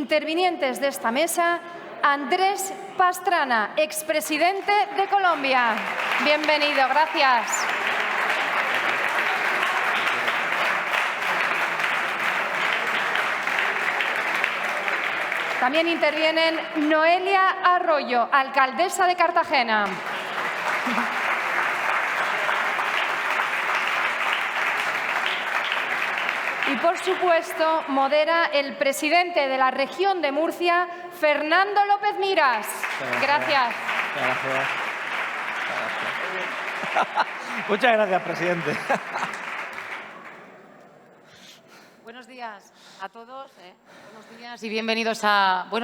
intervinientes de esta mesa, Andrés Pastrana, expresidente de Colombia. Bienvenido, gracias. También intervienen Noelia Arroyo, alcaldesa de Cartagena. Y, por supuesto, modera el presidente de la región de Murcia, Fernando López Miras. Gracias. Muchas gracias, presidente. Buenos días a todos. Buenos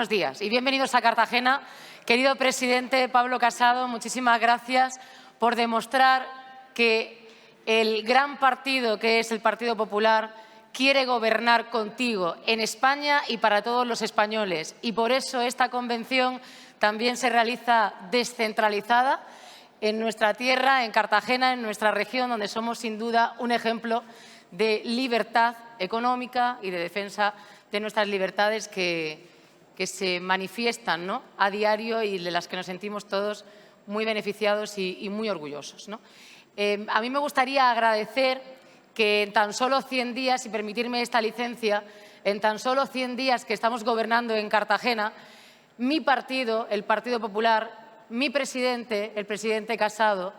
días y bienvenidos a Cartagena. Querido presidente Pablo Casado, muchísimas gracias por demostrar que el gran partido que es el Partido Popular quiere gobernar contigo en España y para todos los españoles. Y por eso esta convención también se realiza descentralizada en nuestra tierra, en Cartagena, en nuestra región, donde somos sin duda un ejemplo de libertad económica y de defensa de nuestras libertades que se manifiestan, ¿no?, a diario y de las que nos sentimos todos muy beneficiados y muy orgullosos, ¿no? A mí me gustaría agradecer que en tan solo 100 días, y permitirme esta licencia, en tan solo 100 días que estamos gobernando en Cartagena, mi partido, el Partido Popular, mi presidente, el presidente Casado,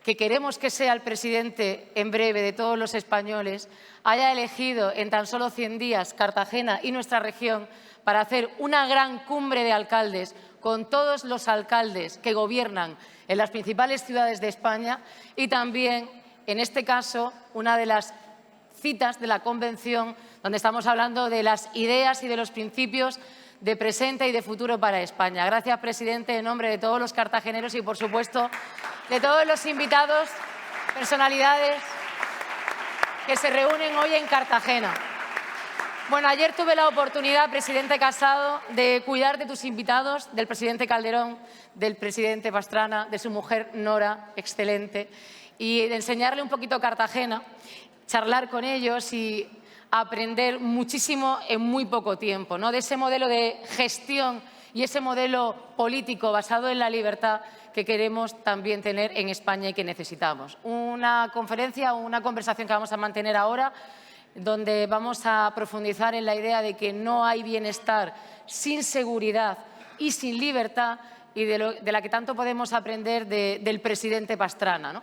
que queremos que sea el presidente en breve de todos los españoles, haya elegido en tan solo 100 días Cartagena y nuestra región para hacer una gran cumbre de alcaldes con todos los alcaldes que gobiernan en las principales ciudades de España y también, en este caso, una de las citas de la convención donde estamos hablando de las ideas y de los principios de presente y de futuro para España. Gracias, presidente, en nombre de todos los cartageneros y, por supuesto, de todos los invitados, personalidades que se reúnen hoy en Cartagena. Bueno, ayer tuve la oportunidad, presidente Casado, de cuidar de tus invitados, del presidente Calderón, del presidente Pastrana, de su mujer Nora, excelente, y de enseñarle un poquito Cartagena, charlar con ellos y aprender muchísimo en muy poco tiempo, ¿no?, de ese modelo de gestión y ese modelo político basado en la libertad que queremos también tener en España y que necesitamos. Una conferencia o una conversación que vamos a mantener ahora, donde vamos a profundizar en la idea de que no hay bienestar sin seguridad y sin libertad y de la que tanto podemos aprender del presidente Pastrana, ¿no?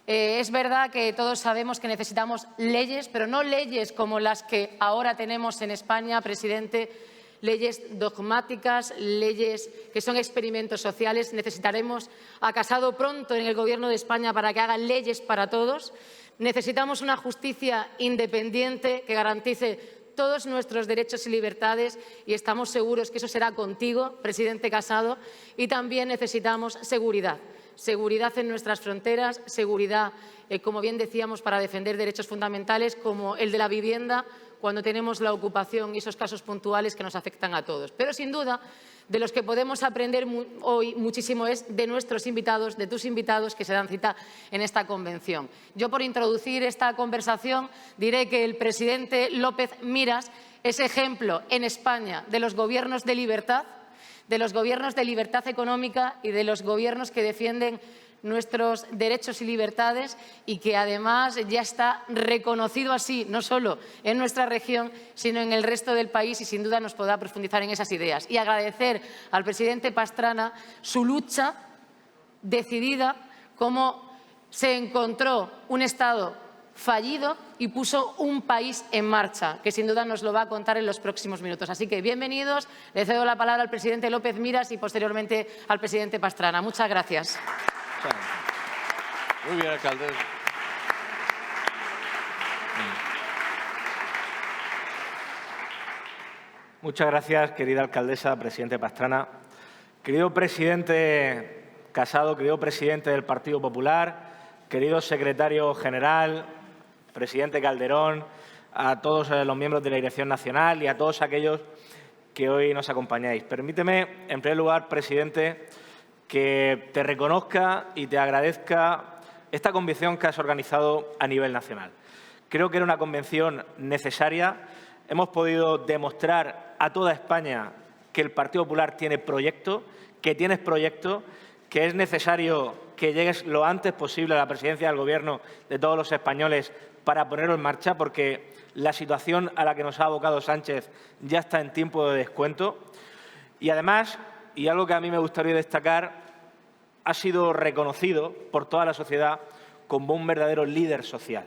Es verdad que todos sabemos que necesitamos leyes, pero no leyes como las que ahora tenemos en España, presidente, leyes dogmáticas, leyes que son experimentos sociales. Necesitaremos a Casado pronto en el Gobierno de España para que haga leyes para todos. Necesitamos una justicia independiente que garantice todos nuestros derechos y libertades y estamos seguros que eso será contigo, presidente Casado. Y también necesitamos seguridad. Seguridad en nuestras fronteras, seguridad, como bien decíamos, para defender derechos fundamentales como el de la vivienda cuando tenemos la ocupación y esos casos puntuales que nos afectan a todos. Pero, sin duda, de los que podemos aprender hoy muchísimo es de nuestros invitados, de tus invitados que se dan cita en esta convención. Yo, por introducir esta conversación, diré que el presidente López Miras es ejemplo en España de los gobiernos de libertad económica y de los gobiernos que defienden nuestros derechos y libertades y que además ya está reconocido así, no solo en nuestra región, sino en el resto del país y sin duda nos podrá profundizar en esas ideas. Y agradecer al presidente Pastrana su lucha decidida, cómo se encontró un Estado fallido y puso un país en marcha, que sin duda nos lo va a contar en los próximos minutos. Así que bienvenidos, le cedo la palabra al presidente López Miras y posteriormente al presidente Pastrana. Muchas gracias. Muy bien, alcalde. Muchas gracias, querida alcaldesa, presidente Pastrana. Querido presidente Casado, querido presidente del Partido Popular, querido secretario general, presidente Calderón, a todos los miembros de la Dirección Nacional y a todos aquellos que hoy nos acompañáis. Permíteme, en primer lugar, presidente, que te reconozca y te agradezca esta convención que has organizado a nivel nacional. Creo que era una convención necesaria. Hemos podido demostrar a toda España que el Partido Popular tiene proyecto, que tienes proyecto, que es necesario que llegues lo antes posible a la presidencia del Gobierno de todos los españoles para ponerlo en marcha, porque la situación a la que nos ha abocado Sánchez ya está en tiempo de descuento. Y además, y algo que a mí me gustaría destacar, ha sido reconocido por toda la sociedad como un verdadero líder social.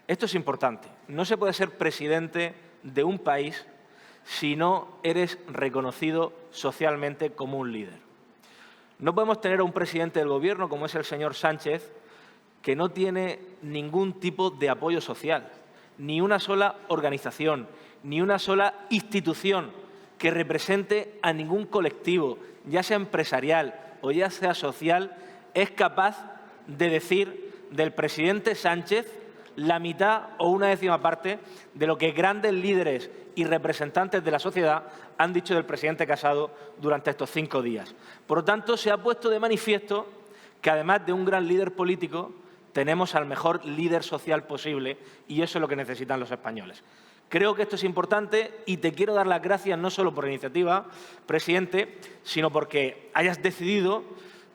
Esto es importante. No se puede ser presidente de un país si no eres reconocido socialmente como un líder. No podemos tener a un presidente del Gobierno, como es el señor Sánchez, que no tiene ningún tipo de apoyo social, ni una sola organización, ni una sola institución que represente a ningún colectivo, ya sea empresarial o ya sea social, es capaz de decir del presidente Sánchez la mitad o una décima parte de lo que grandes líderes y representantes de la sociedad han dicho del presidente Casado durante estos 5 días. Por lo tanto, se ha puesto de manifiesto que, además de un gran líder político, tenemos al mejor líder social posible, y eso es lo que necesitan los españoles. Creo que esto es importante y te quiero dar las gracias no solo por la iniciativa, presidente, sino porque hayas decidido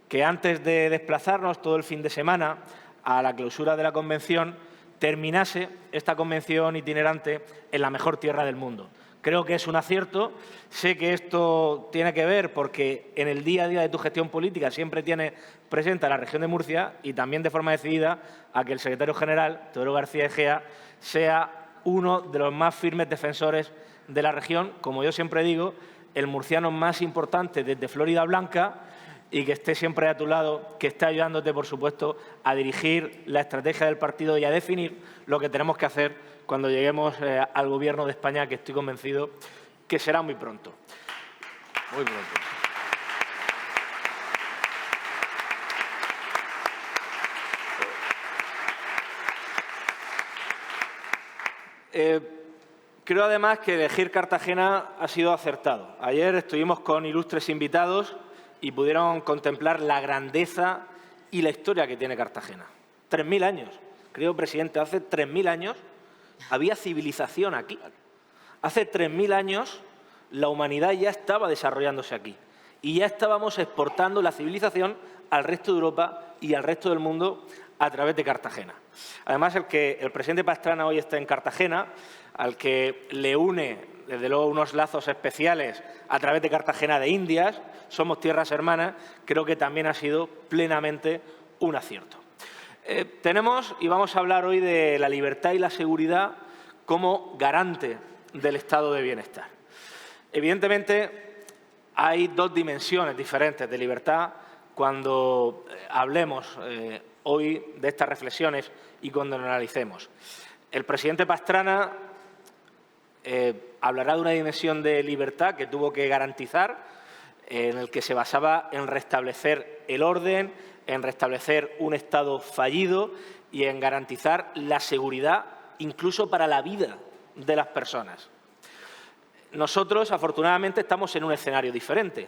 que antes de desplazarnos todo el fin de semana a la clausura de la convención, terminase esta convención itinerante en la mejor tierra del mundo. Creo que es un acierto. Sé que esto tiene que ver porque en el día a día de tu gestión política siempre tienes presente a la región de Murcia y también de forma decidida a que el secretario general, Teodoro García Egea, sea uno de los más firmes defensores de la región. Como yo siempre digo, el murciano más importante desde Florida Blanca, y que esté siempre a tu lado, que esté ayudándote, por supuesto, a dirigir la estrategia del partido y a definir lo que tenemos que hacer cuando lleguemos al Gobierno de España, que estoy convencido que será muy pronto. Muy pronto. Creo, además, que elegir Cartagena ha sido acertado. Ayer estuvimos con ilustres invitados y pudieron contemplar la grandeza y la historia que tiene Cartagena. 3.000 años, querido presidente, hace 3.000 años había civilización aquí. Hace 3.000 años la humanidad ya estaba desarrollándose aquí y ya estábamos exportando la civilización al resto de Europa y al resto del mundo a través de Cartagena. Además, el presidente Pastrana hoy está en Cartagena, al que le une desde luego unos lazos especiales a través de Cartagena de Indias, somos tierras hermanas, creo que también ha sido plenamente un acierto. Tenemos y vamos a hablar hoy de la libertad y la seguridad como garante del estado de bienestar. Evidentemente, hay dos dimensiones diferentes de libertad cuando hablemos hoy de estas reflexiones y cuando lo analicemos. El presidente Pastrana hablará de una dimensión de libertad que tuvo que garantizar, en el que se basaba en restablecer el orden, en restablecer un Estado fallido y en garantizar la seguridad incluso para la vida de las personas. Nosotros, afortunadamente, estamos en un escenario diferente,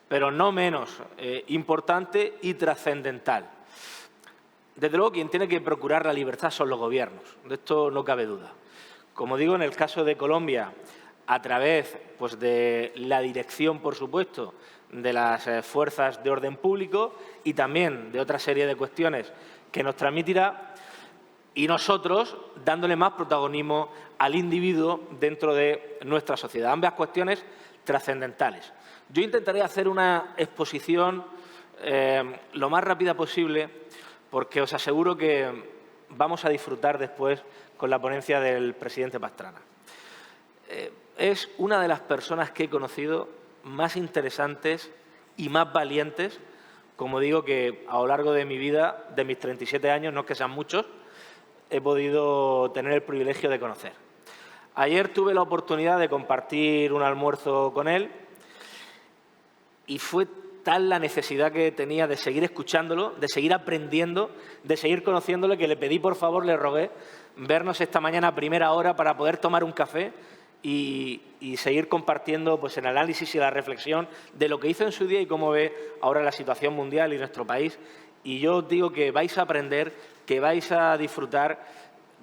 pero no menos importante y trascendental. Desde luego, quien tiene que procurar la libertad son los gobiernos, de esto no cabe duda. Como digo, en el caso de Colombia, a través de la dirección, por supuesto, de las fuerzas de orden público y también de otra serie de cuestiones que nos transmitirá, y nosotros dándole más protagonismo al individuo dentro de nuestra sociedad. Ambas cuestiones trascendentales. Yo intentaré hacer una exposición lo más rápida posible, porque os aseguro que vamos a disfrutar después con la ponencia del presidente Pastrana. Es una de las personas que he conocido más interesantes y más valientes, como digo, que a lo largo de mi vida, de mis 37 años, no es que sean muchos, he podido tener el privilegio de conocer. Ayer tuve la oportunidad de compartir un almuerzo con él y fue tal la necesidad que tenía de seguir escuchándolo, de seguir aprendiendo, de seguir conociéndole, que le pedí, por favor, le rogué vernos esta mañana a primera hora para poder tomar un café y seguir compartiendo el análisis y la reflexión de lo que hizo en su día y cómo ve ahora la situación mundial y nuestro país. Y yo os digo que vais a aprender, que vais a disfrutar.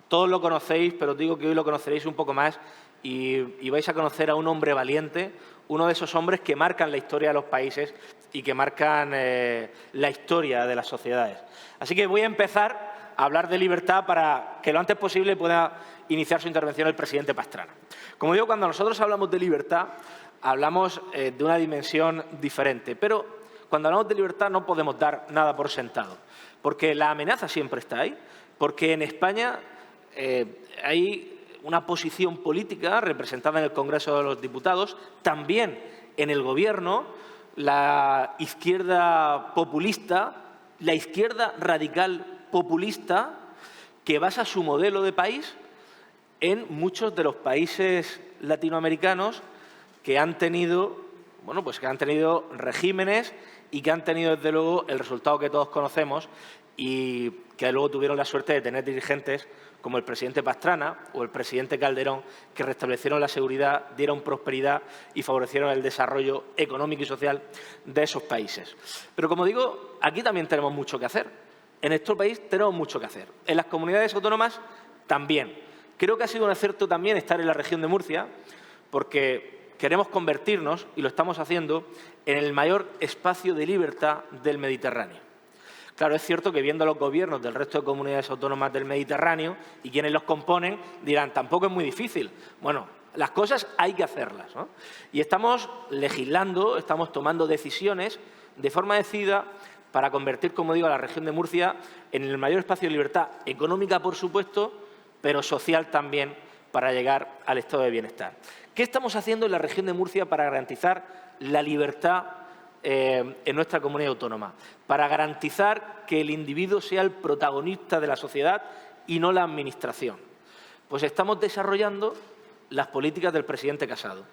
Todos lo conocéis, pero os digo que hoy lo conoceréis un poco más y vais a conocer a un hombre valiente, uno de esos hombres que marcan la historia de los países y que marcan la historia de las sociedades. Así que voy a empezar a hablar de libertad para que lo antes posible pueda iniciar su intervención el presidente Pastrana. Como digo, cuando nosotros hablamos de libertad, hablamos de una dimensión diferente, pero cuando hablamos de libertad no podemos dar nada por sentado, porque la amenaza siempre está ahí, porque en España hay una posición política representada en el Congreso de los Diputados, también en el Gobierno, la izquierda populista, la izquierda radical populista, que basa su modelo de país en muchos de los países latinoamericanos que han tenido, bueno, pues que han tenido regímenes y que han tenido, desde luego, el resultado que todos conocemos y que luego tuvieron la suerte de tener dirigentes como el presidente Pastrana o el presidente Calderón, que restablecieron la seguridad, dieron prosperidad y favorecieron el desarrollo económico y social de esos países. Pero, como digo, aquí también tenemos mucho que hacer. En nuestro país tenemos mucho que hacer. En las comunidades autónomas también. Creo que ha sido un acierto también estar en la región de Murcia, porque queremos convertirnos, y lo estamos haciendo, en el mayor espacio de libertad del Mediterráneo. Claro, es cierto que viendo los gobiernos del resto de comunidades autónomas del Mediterráneo y quienes los componen dirán, tampoco es muy difícil. Bueno, las cosas hay que hacerlas, ¿no? Y estamos legislando, estamos tomando decisiones de forma decidida para convertir, como digo, a la región de Murcia en el mayor espacio de libertad económica, por supuesto, pero social también, para llegar al estado de bienestar. ¿Qué estamos haciendo en la región de Murcia para garantizar la libertad en nuestra comunidad autónoma? Para garantizar que el individuo sea el protagonista de la sociedad y no la administración. Pues estamos desarrollando las políticas del presidente Casado.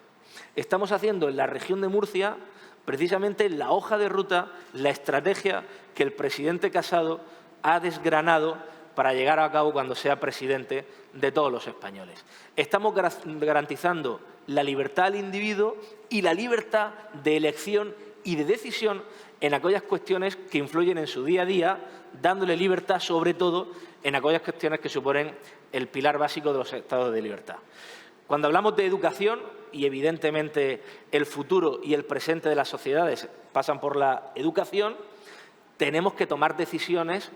Estamos haciendo en la región de Murcia precisamente la hoja de ruta, la estrategia que el presidente Casado ha desgranado para llegar a cabo cuando sea presidente de todos los españoles. Estamos garantizando la libertad al individuo y la libertad de elección y de decisión en aquellas cuestiones que influyen en su día a día, dándole libertad sobre todo en aquellas cuestiones que suponen el pilar básico de los estados de libertad. Cuando hablamos de educación, y evidentemente el futuro y el presente de las sociedades pasan por la educación, tenemos que tomar decisiones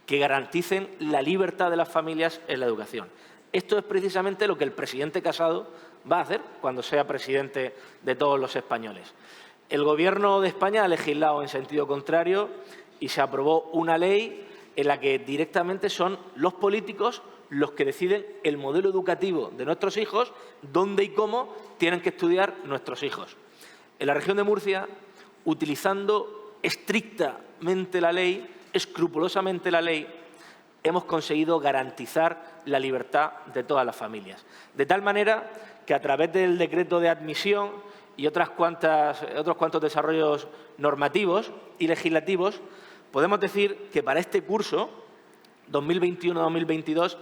que garanticen la libertad de las familias en la educación. Esto es precisamente lo que el presidente Casado va a hacer cuando sea presidente de todos los españoles. El Gobierno de España ha legislado en sentido contrario y se aprobó una ley en la que directamente son los políticos los que deciden el modelo educativo de nuestros hijos, dónde y cómo tienen que estudiar nuestros hijos. En la región de Murcia, utilizando estrictamente la ley, escrupulosamente la ley, hemos conseguido garantizar la libertad de todas las familias. De tal manera que a través del decreto de admisión y otros cuantos desarrollos normativos y legislativos, podemos decir que para este curso, 2021-2022,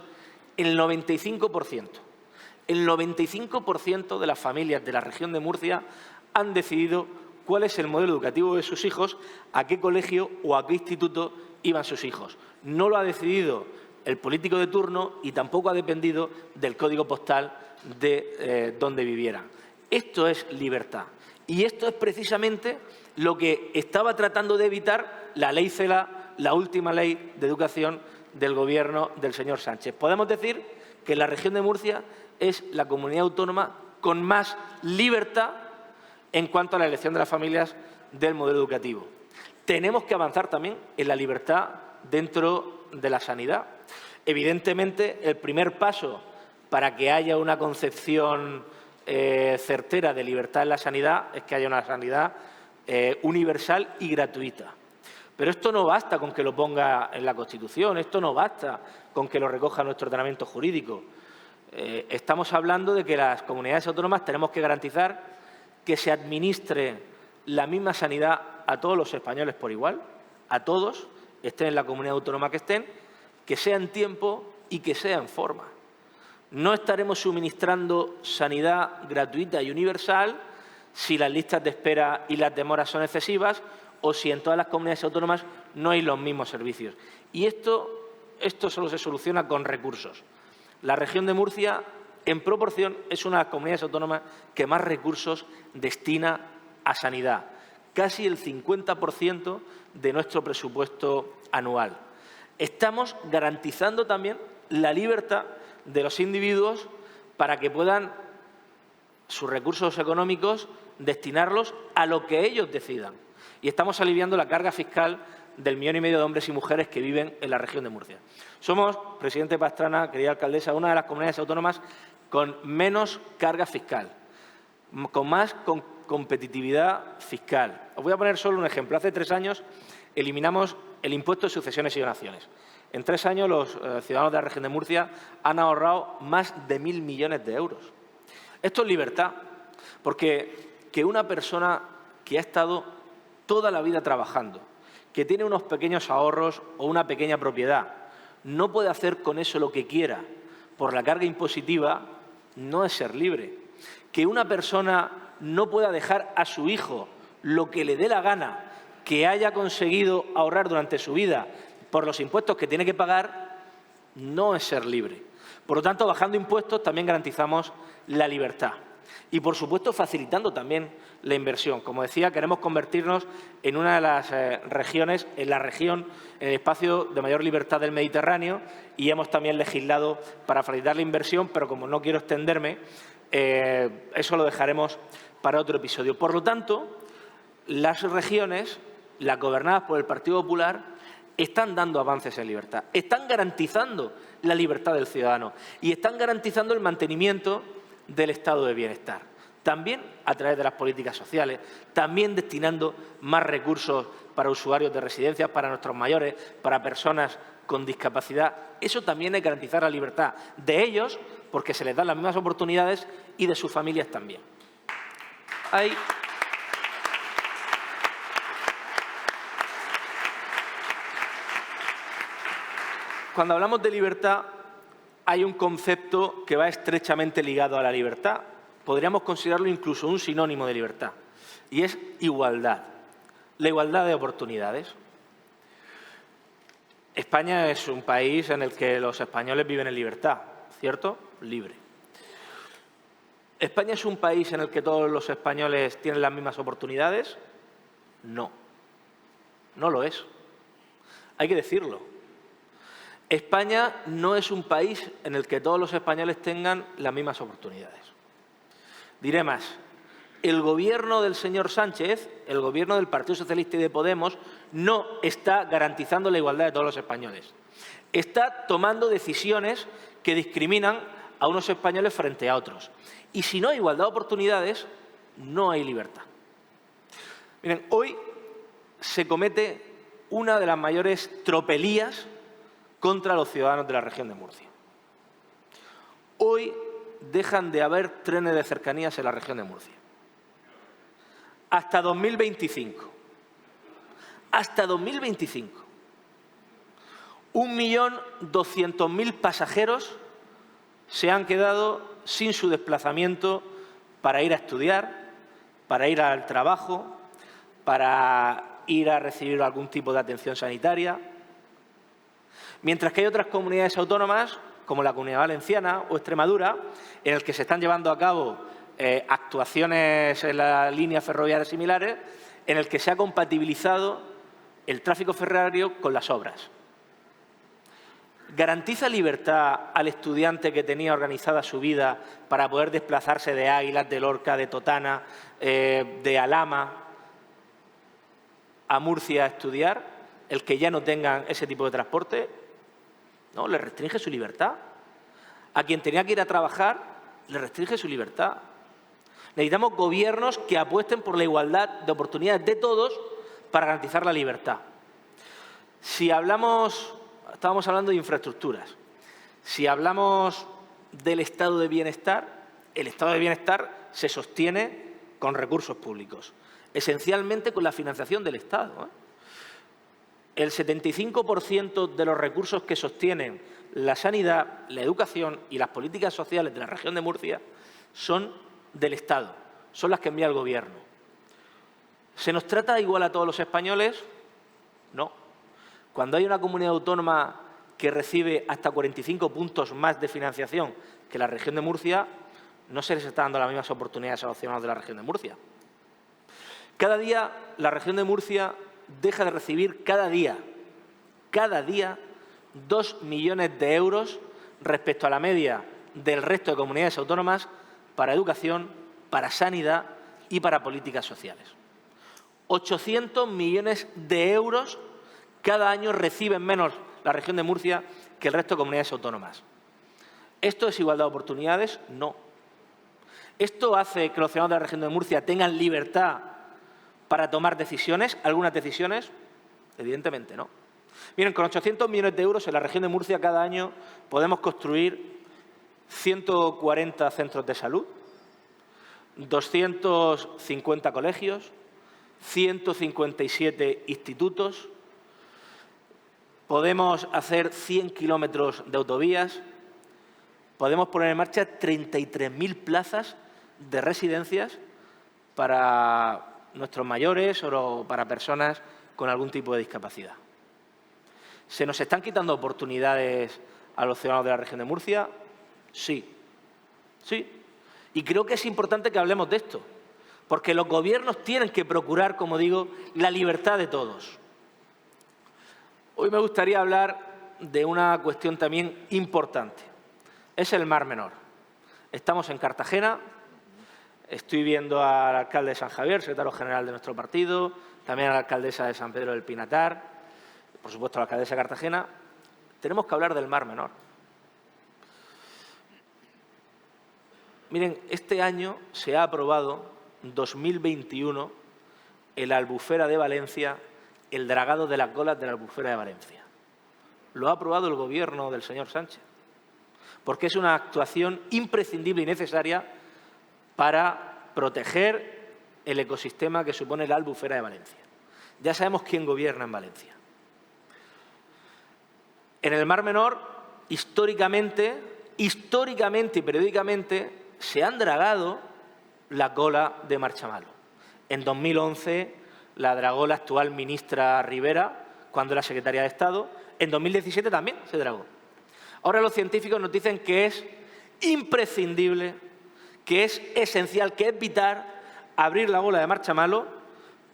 el 95% de las familias de la región de Murcia han decidido cuál es el modelo educativo de sus hijos, a qué colegio o a qué instituto iban sus hijos. No lo ha decidido el político de turno y tampoco ha dependido del código postal de donde vivieran. Esto es libertad. Y esto es precisamente lo que estaba tratando de evitar la ley CELA, la última ley de educación del Gobierno del señor Sánchez. Podemos decir que la región de Murcia es la comunidad autónoma con más libertad en cuanto a la elección de las familias del modelo educativo. Tenemos que avanzar también en la libertad dentro de la sanidad. Evidentemente, el primer paso para que haya una concepción certera de libertad en la sanidad es que haya una sanidad universal y gratuita. Pero esto no basta con que lo ponga en la Constitución, esto no basta con que lo recoja nuestro ordenamiento jurídico. Estamos hablando de que las comunidades autónomas tenemos que garantizar que se administre la misma sanidad a todos los españoles por igual, a todos, estén en la comunidad autónoma que estén, que sea en tiempo y que sea en forma. No estaremos suministrando sanidad gratuita y universal si las listas de espera y las demoras son excesivas o si en todas las comunidades autónomas no hay los mismos servicios. Y esto solo se soluciona con recursos. La región de Murcia en proporción, es una de las comunidades autónomas que más recursos destina a sanidad, casi el 50% de nuestro presupuesto anual. Estamos garantizando también la libertad de los individuos para que puedan sus recursos económicos destinarlos a lo que ellos decidan. Y estamos aliviando la carga fiscal del 1,5 millón de hombres y mujeres que viven en la región de Murcia. Somos, presidente Pastrana, querida alcaldesa, una de las comunidades autónomas con menos carga fiscal, con más competitividad fiscal. Os voy a poner solo un ejemplo. Hace 3 años eliminamos el impuesto de sucesiones y donaciones. En 3 años los ciudadanos de la región de Murcia han ahorrado más de 1.000 millones de euros. Esto es libertad, porque que una persona que ha estado toda la vida trabajando, que tiene unos pequeños ahorros o una pequeña propiedad, no puede hacer con eso lo que quiera por la carga impositiva, no es ser libre. Que una persona no pueda dejar a su hijo lo que le dé la gana, que haya conseguido ahorrar durante su vida por los impuestos que tiene que pagar, no es ser libre. Por lo tanto, bajando impuestos también garantizamos la libertad. Y, por supuesto, facilitando también la inversión. Como decía, queremos convertirnos en una de las regiones, en el espacio de mayor libertad del Mediterráneo, y hemos también legislado para facilitar la inversión, pero como no quiero extenderme, eso lo dejaremos para otro episodio. Por lo tanto, las regiones, las gobernadas por el Partido Popular, están dando avances en libertad, están garantizando la libertad del ciudadano y están garantizando el mantenimiento del estado de bienestar, también a través de las políticas sociales, también destinando más recursos para usuarios de residencias, para nuestros mayores, para personas con discapacidad. Eso también es garantizar la libertad de ellos, porque se les dan las mismas oportunidades, y de sus familias también. Cuando hablamos de libertad, hay un concepto que va estrechamente ligado a la libertad. Podríamos considerarlo incluso un sinónimo de libertad, y es igualdad, la igualdad de oportunidades. España es un país en el que los españoles viven en libertad, ¿cierto? Libre. ¿España es un país en el que todos los españoles tienen las mismas oportunidades? No, no lo es. Hay que decirlo. España no es un país en el que todos los españoles tengan las mismas oportunidades. Diré más, el Gobierno del señor Sánchez, el Gobierno del Partido Socialista y de Podemos, no está garantizando la igualdad de todos los españoles. Está tomando decisiones que discriminan a unos españoles frente a otros. Y si no hay igualdad de oportunidades, no hay libertad. Miren, hoy se comete una de las mayores tropelías contra los ciudadanos de la región de Murcia. Hoy dejan de haber trenes de cercanías en la región de Murcia. Hasta 2025. Hasta 2025. 1.200.000 pasajeros se han quedado sin su desplazamiento para ir a estudiar, para ir al trabajo, para ir a recibir algún tipo de atención sanitaria. Mientras que hay otras comunidades autónomas, como la Comunidad Valenciana o Extremadura, en las que se están llevando a cabo actuaciones en las líneas ferroviarias similares, en el que se ha compatibilizado el tráfico ferroviario con las obras. ¿Garantiza libertad al estudiante que tenía organizada su vida para poder desplazarse de Águilas, de Lorca, de Totana, de Alhama a Murcia a estudiar, el que ya no tengan ese tipo de transporte? No, le restringe su libertad. A quien tenía que ir a trabajar, le restringe su libertad. Necesitamos gobiernos que apuesten por la igualdad de oportunidades de todos para garantizar la libertad. Si estábamos hablando de infraestructuras. Si hablamos del estado de bienestar, el estado de bienestar se sostiene con recursos públicos, esencialmente con la financiación del Estado. El 75% de los recursos que sostienen la sanidad, la educación y las políticas sociales de la región de Murcia son del Estado, son las que envía el Gobierno. ¿Se nos trata igual a todos los españoles? No. Cuando hay una comunidad autónoma que recibe hasta 45 puntos más de financiación que la región de Murcia, no se les está dando las mismas oportunidades a los ciudadanos de la región de Murcia. Cada día la región de Murcia deja de recibir cada día 2 millones de euros respecto a la media del resto de comunidades autónomas para educación, para sanidad y para políticas sociales. 800 millones de euros cada año reciben menos la región de Murcia que el resto de comunidades autónomas. ¿Esto es igualdad de oportunidades? No. ¿Esto hace que los ciudadanos de la región de Murcia tengan libertad para tomar decisiones, algunas decisiones? Evidentemente no. Miren, con 800 millones de euros en la región de Murcia cada año podemos construir 140 centros de salud, 250 colegios, 157 institutos, podemos hacer 100 kilómetros de autovías, podemos poner en marcha 33.000 plazas de residencias para nuestros mayores o para personas con algún tipo de discapacidad. ¿Se nos están quitando oportunidades a los ciudadanos de la región de Murcia? Sí. Sí. Y creo que es importante que hablemos de esto, porque los gobiernos tienen que procurar, como digo, la libertad de todos. Hoy me gustaría hablar de una cuestión también importante. Es el Mar Menor. Estamos en Cartagena, estoy viendo al alcalde de San Javier, secretario general de nuestro partido, también a la alcaldesa de San Pedro del Pinatar, por supuesto a la alcaldesa de Cartagena. Tenemos que hablar del Mar Menor. Miren, este año se ha aprobado, 2021, en la Albufera de Valencia, el dragado de las golas de la Albufera de Valencia. Lo ha aprobado el Gobierno del señor Sánchez, porque es una actuación imprescindible y necesaria para proteger el ecosistema que supone la Albufera de Valencia. Ya sabemos quién gobierna en Valencia. En el Mar Menor, históricamente y periódicamente, se han dragado la cola de Marchamalo. En 2011 la dragó la actual ministra Rivera, cuando era secretaria de Estado. En 2017 también se dragó. Ahora los científicos nos dicen que es imprescindible, que es esencial, que es vital abrir la gola de Marchamalo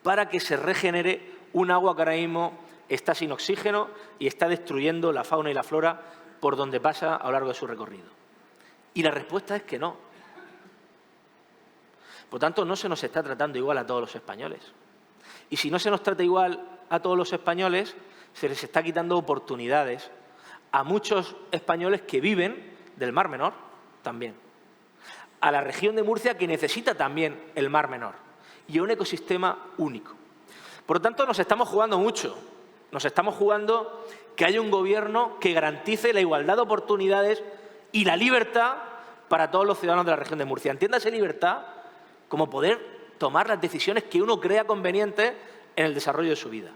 para que se regenere un agua que ahora mismo está sin oxígeno y está destruyendo la fauna y la flora por donde pasa a lo largo de su recorrido. Y la respuesta es que no. Por tanto, no se nos está tratando igual a todos los españoles. Y si no se nos trata igual a todos los españoles, se les está quitando oportunidades a muchos españoles que viven del Mar Menor también. A la región de Murcia, que necesita también el Mar Menor. Y a un ecosistema único. Por lo tanto, nos estamos jugando mucho. Nos estamos jugando que haya un gobierno que garantice la igualdad de oportunidades y la libertad para todos los ciudadanos de la región de Murcia. Entiéndase libertad como poder tomar las decisiones que uno crea convenientes en el desarrollo de su vida.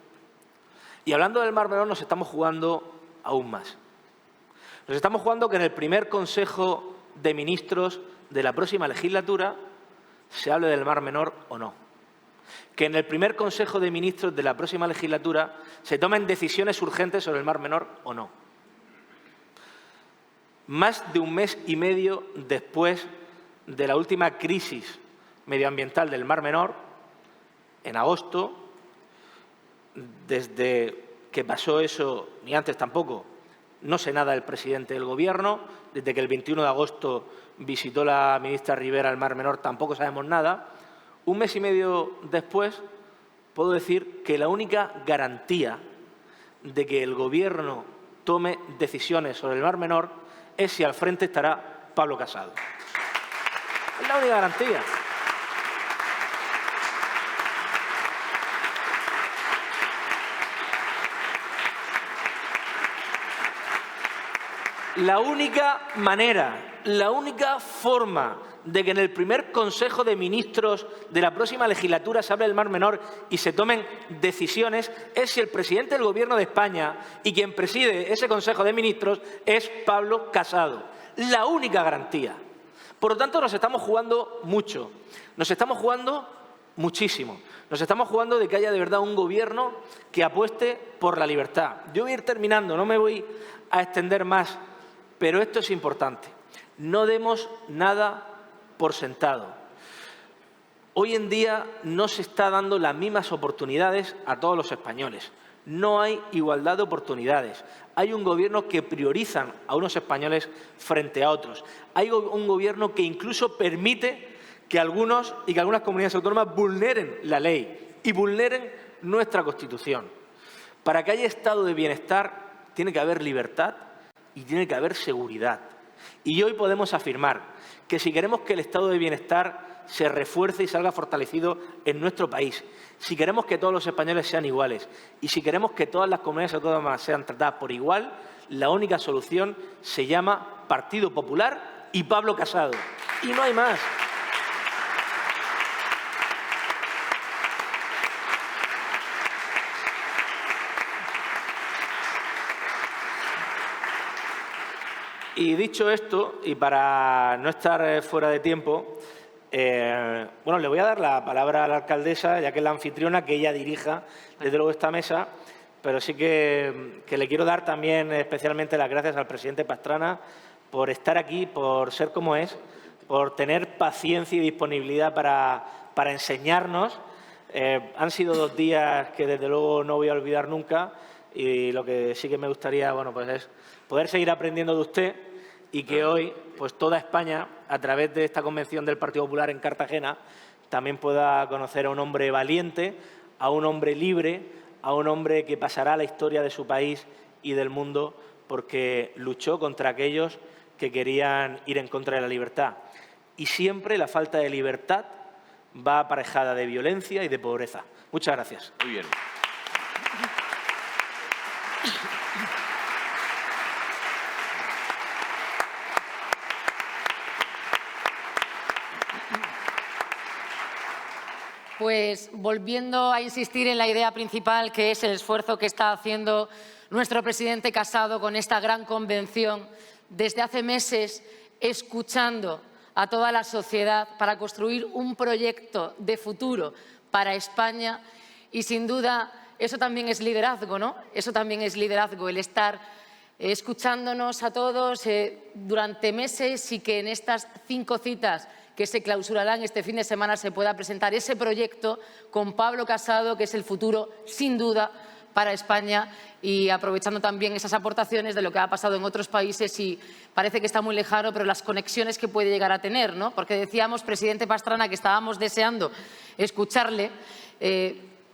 Y hablando del Mar Menor, nos estamos jugando aún más. Nos estamos jugando que en el primer Consejo de Ministros de la próxima legislatura se hable del Mar Menor o no. Que en el primer Consejo de Ministros de la próxima legislatura se tomen decisiones urgentes sobre el Mar Menor o no. Más de un mes y medio después de la última crisis medioambiental del Mar Menor, en agosto, desde que pasó eso, ni antes tampoco, no sé nada del presidente del Gobierno, desde que el 21 de agosto visitó la ministra Rivera el Mar Menor tampoco sabemos nada. Un mes y medio después, puedo decir que la única garantía de que el Gobierno tome decisiones sobre el Mar Menor es si al frente estará Pablo Casado. Es la única garantía. La única manera, la única forma de que en el primer Consejo de Ministros de la próxima legislatura se hable del Mar Menor y se tomen decisiones es si el presidente del Gobierno de España y quien preside ese Consejo de Ministros es Pablo Casado. La única garantía. Por lo tanto, nos estamos jugando mucho. Nos estamos jugando muchísimo. Nos estamos jugando de que haya de verdad un gobierno que apueste por la libertad. Yo voy a ir terminando, no me voy a extender más, pero esto es importante. No demos nada por sentado. Hoy en día no se está dando las mismas oportunidades a todos los españoles. No hay igualdad de oportunidades. Hay un gobierno que prioriza a unos españoles frente a otros. Hay un gobierno que incluso permite que algunas comunidades autónomas vulneren la ley y vulneren nuestra Constitución. Para que haya estado de bienestar tiene que haber libertad y tiene que haber seguridad. Y hoy podemos afirmar que si queremos que el estado de bienestar se refuerce y salga fortalecido en nuestro país, si queremos que todos los españoles sean iguales y si queremos que todas las comunidades autónomas sean tratadas por igual, la única solución se llama Partido Popular y Pablo Casado. Y no hay más. Y dicho esto, y para no estar fuera de tiempo, bueno, le voy a dar la palabra a la alcaldesa, ya que es la anfitriona, que ella dirija desde luego esta mesa, pero sí que le quiero dar también especialmente las gracias al presidente Pastrana por estar aquí, por ser como es, por tener paciencia y disponibilidad para enseñarnos. Han sido 2 días que desde luego no voy a olvidar nunca y lo que sí que me gustaría, bueno, pues es poder seguir aprendiendo de usted y que hoy, pues toda España, a través de esta convención del Partido Popular en Cartagena, también pueda conocer a un hombre valiente, a un hombre libre, a un hombre que pasará a la historia de su país y del mundo porque luchó contra aquellos que querían ir en contra de la libertad. Y siempre la falta de libertad va aparejada de violencia y de pobreza. Muchas gracias. Muy bien. Pues volviendo a insistir en la idea principal, que es el esfuerzo que está haciendo nuestro presidente Casado con esta gran convención, desde hace meses escuchando a toda la sociedad para construir un proyecto de futuro para España y sin duda eso también es liderazgo, ¿no? Eso también es liderazgo, el estar escuchándonos a todos durante meses y que en estas 5 citas que se clausurarán este fin de semana se pueda presentar ese proyecto con Pablo Casado, que es el futuro, sin duda, para España y aprovechando también esas aportaciones de lo que ha pasado en otros países y parece que está muy lejano, pero las conexiones que puede llegar a tener, ¿no? Porque decíamos, presidente Pastrana, que estábamos deseando escucharle.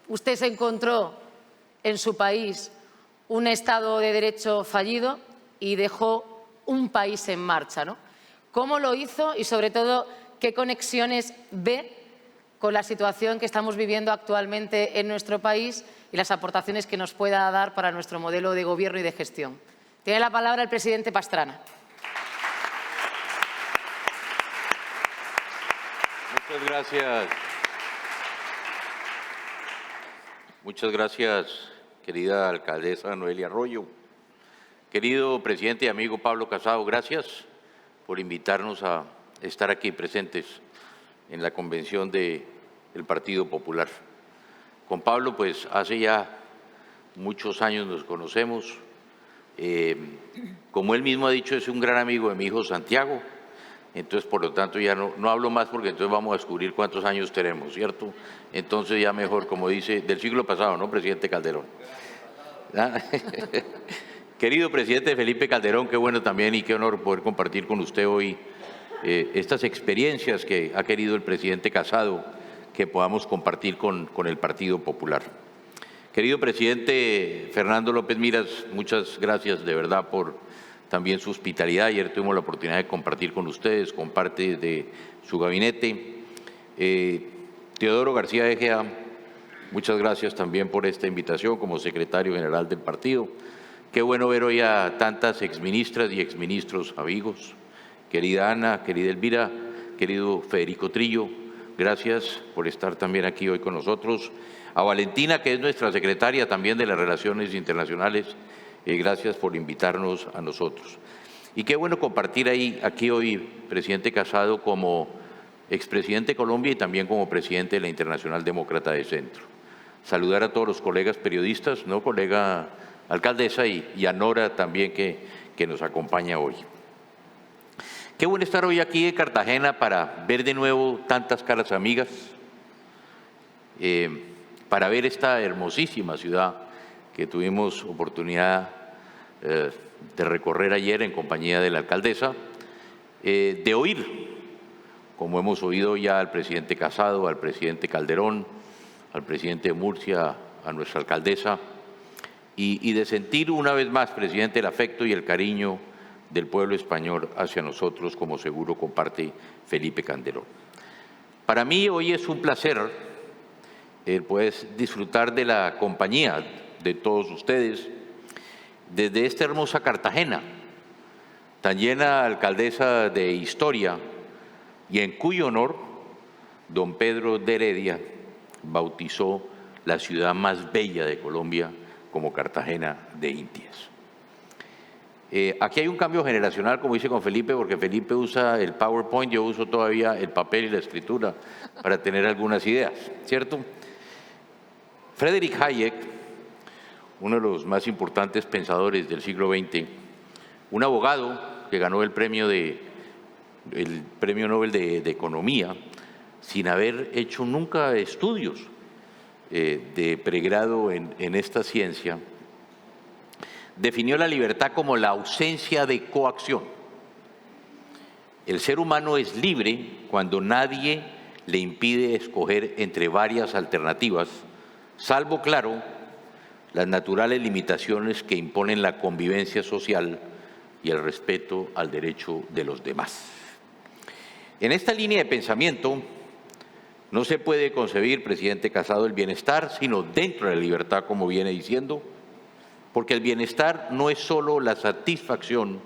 Usted se encontró en su país un Estado de Derecho fallido y dejó un país en marcha, ¿no? ¿Cómo lo hizo y, sobre todo, qué conexiones ve con la situación que estamos viviendo actualmente en nuestro país y las aportaciones que nos pueda dar para nuestro modelo de gobierno y de gestión? Tiene la palabra el presidente Pastrana. Muchas gracias. Muchas gracias, querida alcaldesa Noelia Arroyo. Querido presidente y amigo Pablo Casado, gracias por invitarnos a estar aquí presentes en la convención del Partido Popular. Con Pablo, pues hace ya muchos años nos conocemos. Como él mismo ha dicho, es un gran amigo de mi hijo Santiago. Entonces, por lo tanto, ya no hablo más porque entonces vamos a descubrir cuántos años tenemos, ¿cierto? Entonces, ya mejor, como dice, del siglo pasado, ¿no, presidente Calderón? ¿Ah? Querido presidente Felipe Calderón, qué bueno también y qué honor poder compartir con usted hoy estas experiencias que ha querido el presidente Casado que podamos compartir con el Partido Popular. Querido presidente Fernando López Miras, muchas gracias de verdad por también su hospitalidad. Ayer tuvimos la oportunidad de compartir con ustedes, con parte de su gabinete. Teodoro García Egea, muchas gracias también por esta invitación como secretario general del partido. Qué bueno ver hoy a tantas exministras y exministros amigos. Querida Ana, querida Elvira, querido Federico Trillo, gracias por estar también aquí hoy con nosotros. A Valentina, que es nuestra secretaria también de las Relaciones Internacionales, gracias por invitarnos a nosotros. Y qué bueno compartir aquí hoy, presidente Casado, como expresidente de Colombia y también como presidente de la Internacional Demócrata de Centro. Saludar a todos los colegas periodistas, ¿no? Colega alcaldesa y a Nora también que nos acompaña hoy. Qué bueno estar hoy aquí en Cartagena para ver de nuevo tantas caras amigas, para ver esta hermosísima ciudad que tuvimos oportunidad de recorrer ayer en compañía de la alcaldesa, de oír, como hemos oído ya al presidente Casado, al presidente Calderón, al presidente de Murcia, a nuestra alcaldesa, y de sentir una vez más, presidente, el afecto y el cariño del pueblo español hacia nosotros, como seguro comparte Felipe Calderón. Para mí hoy es un placer pues, disfrutar de la compañía de todos ustedes desde esta hermosa Cartagena, tan llena, alcaldesa, de historia, y en cuyo honor don Pedro de Heredia bautizó la ciudad más bella de Colombia como Cartagena de Indias. Aquí hay un cambio generacional, como dice con Felipe, porque Felipe usa el PowerPoint, yo uso todavía el papel y la escritura para tener algunas ideas, ¿cierto? Friedrich Hayek, uno de los más importantes pensadores del siglo XX, un abogado que ganó el premio Nobel de Economía sin haber hecho nunca estudios de pregrado en esta ciencia, definió la libertad como la ausencia de coacción. El ser humano es libre cuando nadie le impide escoger entre varias alternativas, salvo, claro, las naturales limitaciones que imponen la convivencia social y el respeto al derecho de los demás. En esta línea de pensamiento, no se puede concebir, presidente Casado, el bienestar, sino dentro de la libertad, como viene diciendo, porque el bienestar no es solo la satisfacción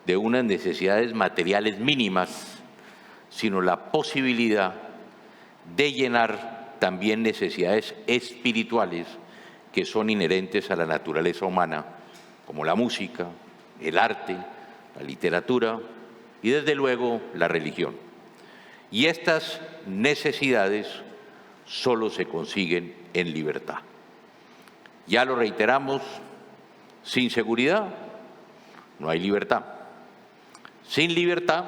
de unas necesidades materiales mínimas, sino la posibilidad de llenar también necesidades espirituales que son inherentes a la naturaleza humana, como la música, el arte, la literatura y, desde luego, la religión. Y estas necesidades solo se consiguen en libertad. Ya lo reiteramos, sin seguridad no hay libertad. Sin libertad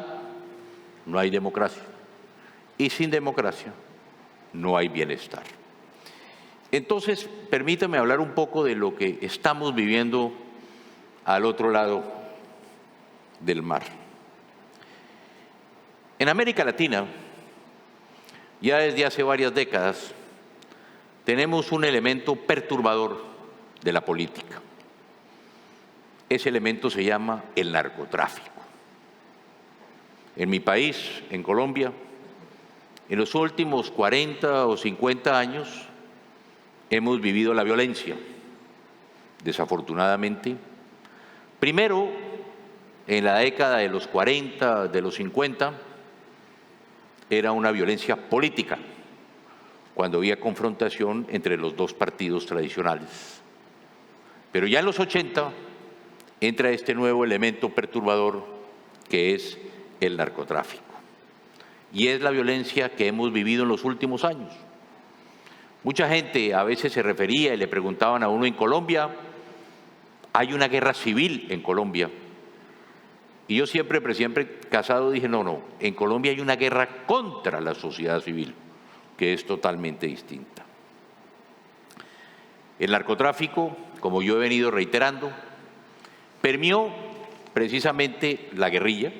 no hay democracia. Y sin democracia no hay bienestar. Entonces, permítame hablar un poco de lo que estamos viviendo al otro lado del mar. En América Latina, ya desde hace varias décadas, tenemos un elemento perturbador de la política. Ese elemento se llama el narcotráfico. En mi país, en Colombia, en los últimos 40 o 50 años hemos vivido la violencia, desafortunadamente. Primero, en la década de los 40, de los 50, era una violencia política, cuando había confrontación entre los dos partidos tradicionales. Pero ya en los 80 entra este nuevo elemento perturbador que es el narcotráfico. Y es la violencia que hemos vivido en los últimos años. Mucha gente a veces se refería y le preguntaban a uno: en Colombia hay una guerra civil en Colombia. Y yo siempre, presidente Casado, dije: no, en Colombia hay una guerra contra la sociedad civil, que es totalmente distinta. El narcotráfico, como yo he venido reiterando, permeó precisamente la guerrilla.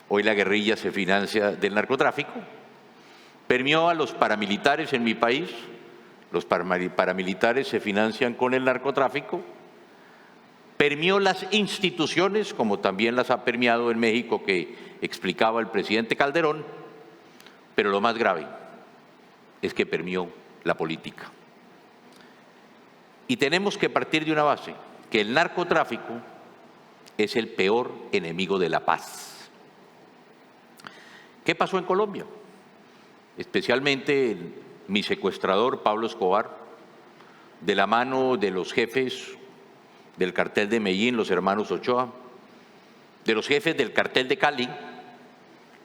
Hoy la guerrilla se financia del narcotráfico. Permeó a los paramilitares en mi país. Los paramilitares se financian con el narcotráfico. Permeó las instituciones, como también las ha permeado en México, que explicaba el presidente Calderón. Pero lo más grave es que permeó la política. Y tenemos que partir de una base, que el narcotráfico es el peor enemigo de la paz. ¿Qué pasó en Colombia? Especialmente mi secuestrador, Pablo Escobar, de la mano de los jefes del cartel de Medellín, los hermanos Ochoa, de los jefes del cartel de Cali,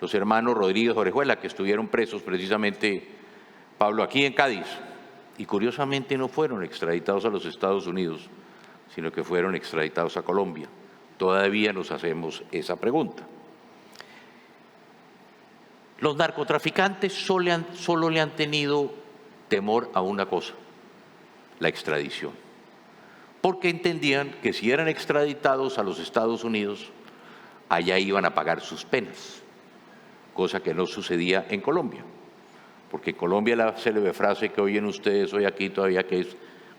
los hermanos Rodríguez Orejuela, que estuvieron presos precisamente, Pablo, aquí en Cádiz, y curiosamente no fueron extraditados a los Estados Unidos, sino que fueron extraditados a Colombia. Todavía nos hacemos esa pregunta. Los narcotraficantes solo le han tenido temor a una cosa, la extradición, porque entendían que si eran extraditados a los Estados Unidos, allá iban a pagar sus penas, cosa que no sucedía en Colombia, porque en Colombia la célebre frase que oyen ustedes hoy aquí todavía, que es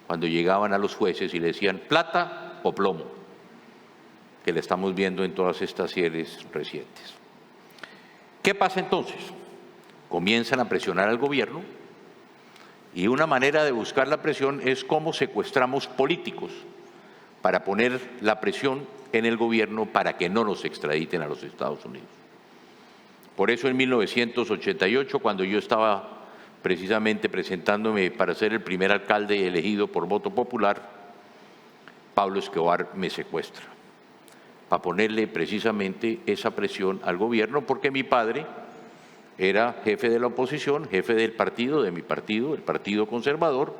cuando llegaban a los jueces y le decían plata o plomo, que le estamos viendo en todas estas series recientes. ¿Qué pasa entonces? Comienzan a presionar al gobierno y una manera de buscar la presión es cómo secuestramos políticos para poner la presión en el gobierno para que no nos extraditen a los Estados Unidos. Por eso en 1988, cuando yo estaba precisamente presentándome para ser el primer alcalde elegido por voto popular, Pablo Escobar me secuestra, para ponerle precisamente esa presión al gobierno, porque mi padre era jefe de la oposición, jefe del partido, de mi partido, el Partido Conservador,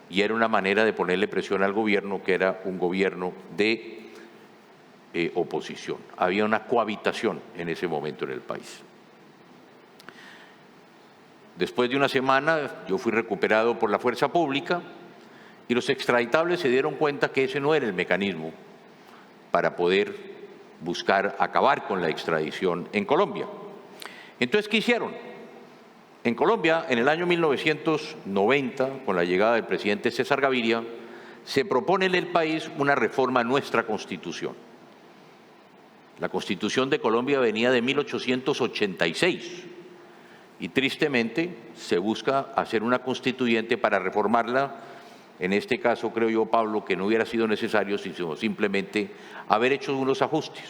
y era una manera de ponerle presión al gobierno, que era un gobierno de oposición. Había una cohabitación en ese momento en el país. Después de una semana, yo fui recuperado por la fuerza pública y los extraditables se dieron cuenta que ese no era el mecanismo para poder buscar acabar con la extradición en Colombia. Entonces, ¿qué hicieron? En Colombia, en el año 1990, con la llegada del presidente César Gaviria, se propone en el país una reforma a nuestra Constitución. La Constitución de Colombia venía de 1886 y tristemente se busca hacer una constituyente para reformarla. En este caso, creo yo, Pablo, que no hubiera sido necesario, sino simplemente haber hecho unos ajustes.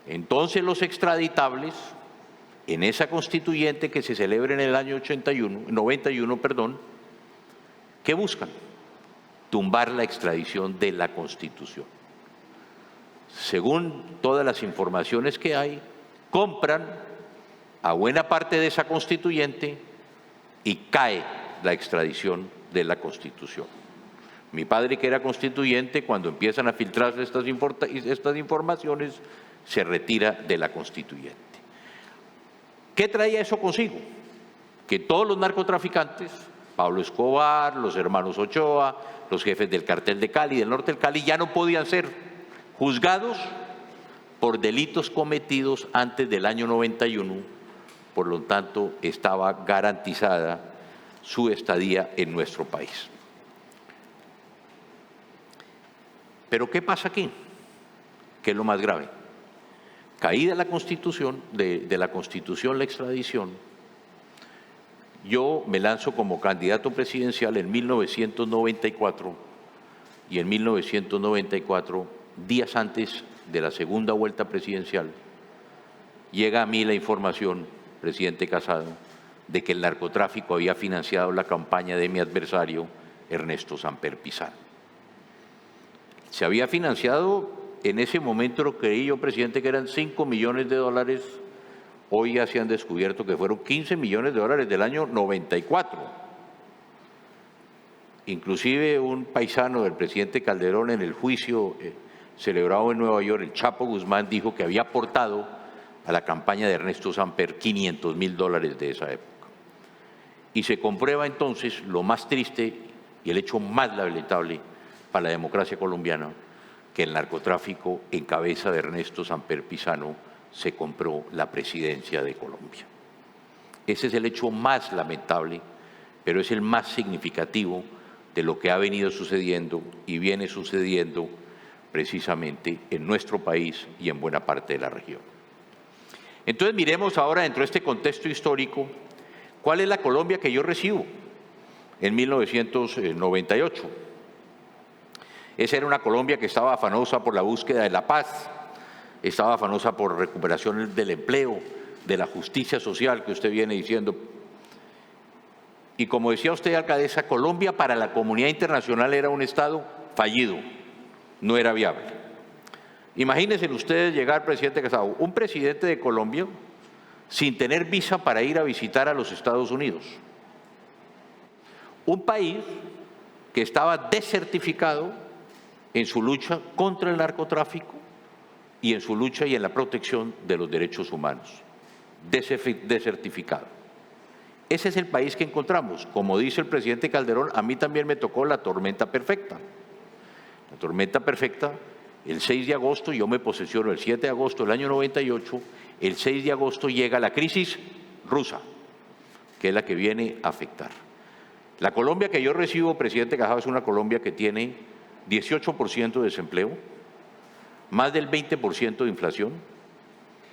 Entonces, los extraditables, en esa constituyente que se celebra en el año 91, ¿qué buscan? Tumbar la extradición de la Constitución. Según todas las informaciones que hay, compran a buena parte de esa constituyente y cae la extradición de la Constitución. Mi padre, que era constituyente, cuando empiezan a filtrarse estas informaciones, se retira de la constituyente. ¿Qué traía eso consigo? Que todos los narcotraficantes, Pablo Escobar, los hermanos Ochoa, los jefes del cartel de Cali, del norte del Cali, ya no podían ser juzgados por delitos cometidos antes del año 91, por lo tanto estaba garantizada su estadía en nuestro país. Pero ¿qué pasa aquí? ¿Qué es lo más grave? Caída la Constitución, de la Constitución la extradición, yo me lanzo como candidato presidencial en 1994 y en 1994, días antes de la segunda vuelta presidencial, llega a mí la información, presidente Casado, de que el narcotráfico había financiado la campaña de mi adversario, Ernesto Samper Pizarro. Se había financiado, en ese momento lo creí yo, presidente, que eran 5 millones de dólares, hoy ya se han descubierto que fueron 15 millones de dólares del año 94. Inclusive un paisano del presidente Calderón en el juicio celebrado en Nueva York, el Chapo Guzmán, dijo que había aportado a la campaña de Ernesto Samper $500.000 de esa época. Y se comprueba entonces lo más triste y el hecho más lamentable para la democracia colombiana, que el narcotráfico en cabeza de Ernesto Samper Pizarro se compró la presidencia de Colombia. Ese es el hecho más lamentable, pero es el más significativo de lo que ha venido sucediendo y viene sucediendo precisamente en nuestro país y en buena parte de la región. Entonces miremos ahora, dentro de este contexto histórico, cuál es la Colombia que yo recibo en 1998. Esa era una Colombia que estaba afanosa por la búsqueda de la paz, estaba afanosa por recuperación del empleo, de la justicia social que usted viene diciendo. Y como decía usted, alcaldesa, Colombia para la comunidad internacional era un Estado fallido, no era viable. Imagínense ustedes llegar, presidente Casado, un presidente de Colombia sin tener visa para ir a visitar a los Estados Unidos. Un país que estaba desertificado en su lucha contra el narcotráfico y en su lucha y en la protección de los derechos humanos. Desertificado. Ese es el país que encontramos. Como dice el presidente Calderón, a mí también me tocó la tormenta perfecta. La tormenta perfecta, el 6 de agosto, yo me posesiono el 7 de agosto del año 98, el 6 de agosto llega la crisis rusa, que es la que viene a afectar. La Colombia que yo recibo, presidente Casado, es una Colombia que tiene 18% de desempleo, más del 20% de inflación.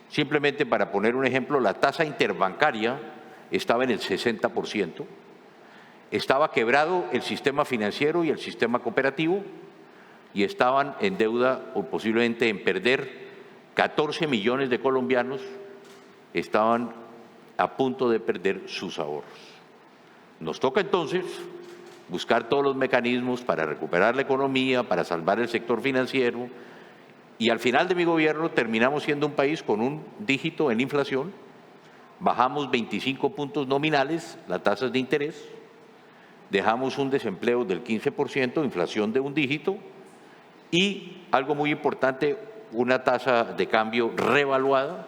Simplemente para poner un ejemplo, la tasa interbancaria estaba en el 60%, estaba quebrado el sistema financiero y el sistema cooperativo y estaban en deuda o posiblemente en perder 14 millones de colombianos, estaban a punto de perder sus ahorros. Nos toca entonces buscar todos los mecanismos para recuperar la economía, para salvar el sector financiero, y al final de mi gobierno terminamos siendo un país con un dígito en inflación, bajamos 25 puntos nominales las tasas de interés, dejamos un desempleo del 15%, inflación de un dígito y, algo muy importante, una tasa de cambio revaluada,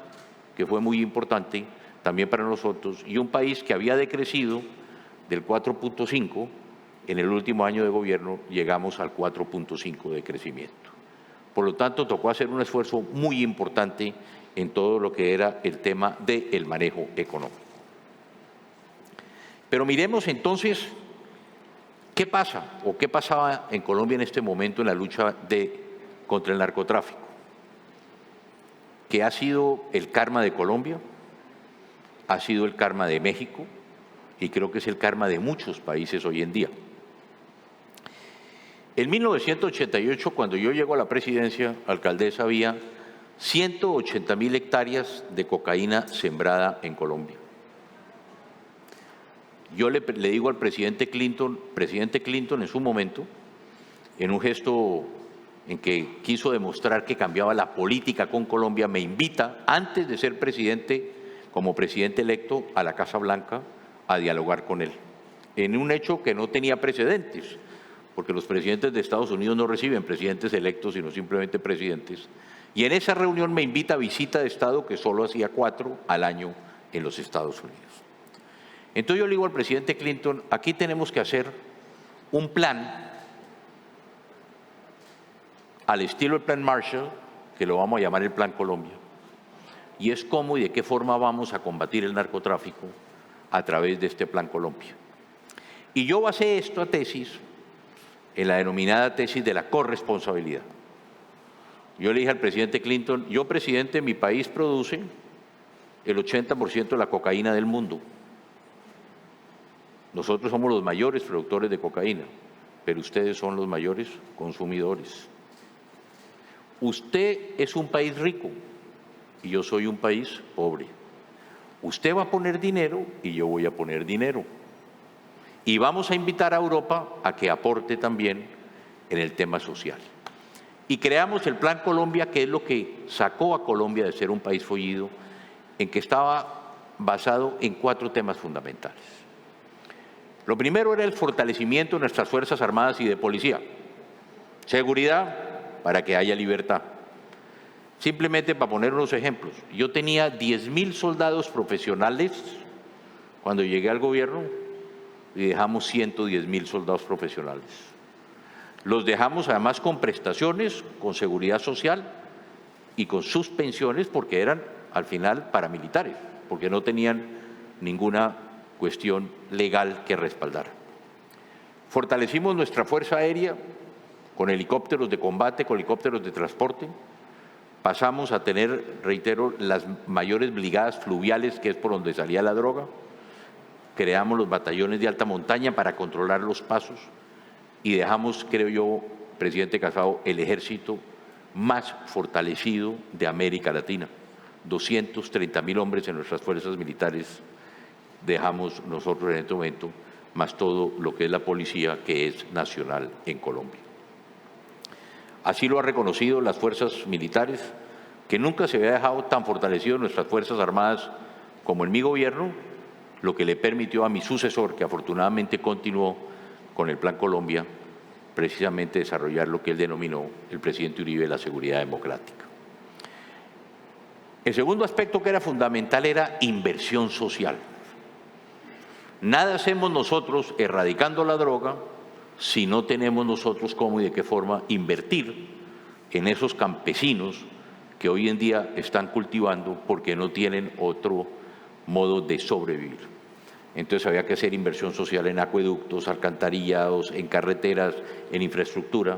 que fue muy importante también para nosotros, y un país que había decrecido del 4.5, en el último año de gobierno llegamos al 4.5 de crecimiento. Por lo tanto, tocó hacer un esfuerzo muy importante en todo lo que era el tema del manejo económico. Pero miremos entonces qué pasa o qué pasaba en Colombia en este momento en la lucha contra el narcotráfico, que ha sido el karma de Colombia, ha sido el karma de México y creo que es el karma de muchos países hoy en día. En 1988, cuando yo llego a la presidencia, alcaldesa, había 180.000 hectáreas de cocaína sembrada en Colombia. Yo le digo al presidente Clinton en su momento, en un gesto en que quiso demostrar que cambiaba la política con Colombia, me invita, antes de ser presidente, como presidente electo, a la Casa Blanca a dialogar con él, en un hecho que no tenía precedentes, porque los presidentes de Estados Unidos no reciben presidentes electos, sino simplemente presidentes. Y en esa reunión me invita a visita de Estado, que solo hacía 4 al año en los Estados Unidos. Entonces yo le digo al presidente Clinton, aquí tenemos que hacer un plan al estilo del Plan Marshall, que lo vamos a llamar el Plan Colombia, y es cómo y de qué forma vamos a combatir el narcotráfico a través de este Plan Colombia. Y yo basé esto a tesis en la denominada tesis de la corresponsabilidad. Yo le dije al presidente Clinton, yo, presidente, mi país produce el 80% de la cocaína del mundo. Nosotros somos los mayores productores de cocaína, pero ustedes son los mayores consumidores. Usted es un país rico y yo soy un país pobre. Usted va a poner dinero y yo voy a poner dinero. Y vamos a invitar a Europa a que aporte también en el tema social. Y creamos el Plan Colombia, que es lo que sacó a Colombia de ser un país fallido, en que estaba basado en 4 temas fundamentales. Lo primero era el fortalecimiento de nuestras Fuerzas Armadas y de Policía. Seguridad, para que haya libertad. Simplemente para poner unos ejemplos, yo tenía 10.000 soldados profesionales cuando llegué al gobierno y dejamos 110.000 soldados profesionales. Los dejamos además con prestaciones, con seguridad social y con sus pensiones, porque eran al final paramilitares, porque no tenían ninguna cuestión legal que respaldar. Fortalecimos nuestra Fuerza Aérea con helicópteros de combate, con helicópteros de transporte. Pasamos a tener, reitero, las mayores brigadas fluviales, que es por donde salía la droga. Creamos los batallones de alta montaña para controlar los pasos y dejamos, creo yo, presidente Casado, el ejército más fortalecido de América Latina. 230.000 hombres en nuestras fuerzas militares dejamos nosotros en este momento, más todo lo que es la policía, que es nacional en Colombia. Así lo han reconocido las fuerzas militares, que nunca se había dejado tan fortalecido nuestras Fuerzas Armadas como en mi gobierno, lo que le permitió a mi sucesor, que afortunadamente continuó con el Plan Colombia, precisamente desarrollar lo que él denominó, el presidente Uribe, la seguridad democrática. El segundo aspecto que era fundamental era inversión social. Nada hacemos nosotros erradicando la droga si no tenemos nosotros cómo y de qué forma invertir en esos campesinos que hoy en día están cultivando porque no tienen otro modo de sobrevivir. Entonces había que hacer inversión social en acueductos, alcantarillados, en carreteras, en infraestructura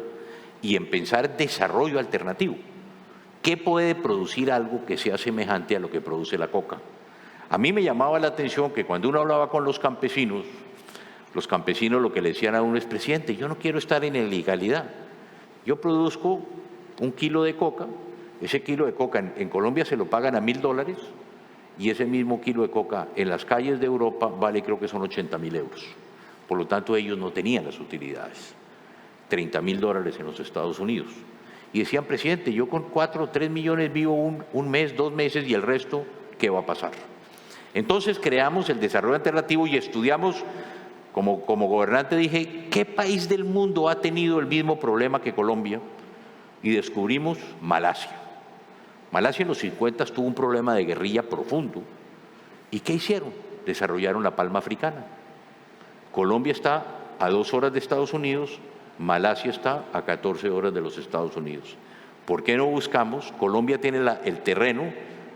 y en pensar desarrollo alternativo. ¿Qué puede producir algo que sea semejante a lo que produce la coca? A mí me llamaba la atención que cuando uno hablaba con los campesinos lo que le decían a uno es: presidente, yo no quiero estar en ilegalidad. Yo produzco 1 kilo de coca, ese kilo de coca en Colombia se lo pagan a $1.000 y ese mismo kilo de coca en las calles de Europa vale, creo que son 80.000 euros. Por lo tanto, ellos no tenían las utilidades. $30.000 en los Estados Unidos. Y decían: presidente, yo con 4 o 3 millones vivo un mes, 2 meses y el resto, ¿qué va a pasar? Entonces creamos el desarrollo alternativo y estudiamos, como gobernante dije, ¿qué país del mundo ha tenido el mismo problema que Colombia? Y descubrimos Malasia. Malasia en los 50 tuvo un problema de guerrilla profundo. ¿Y qué hicieron? Desarrollaron la palma africana. Colombia está a 2 horas de Estados Unidos, Malasia está a 14 horas de los Estados Unidos. ¿Por qué no buscamos? Colombia tiene el terreno,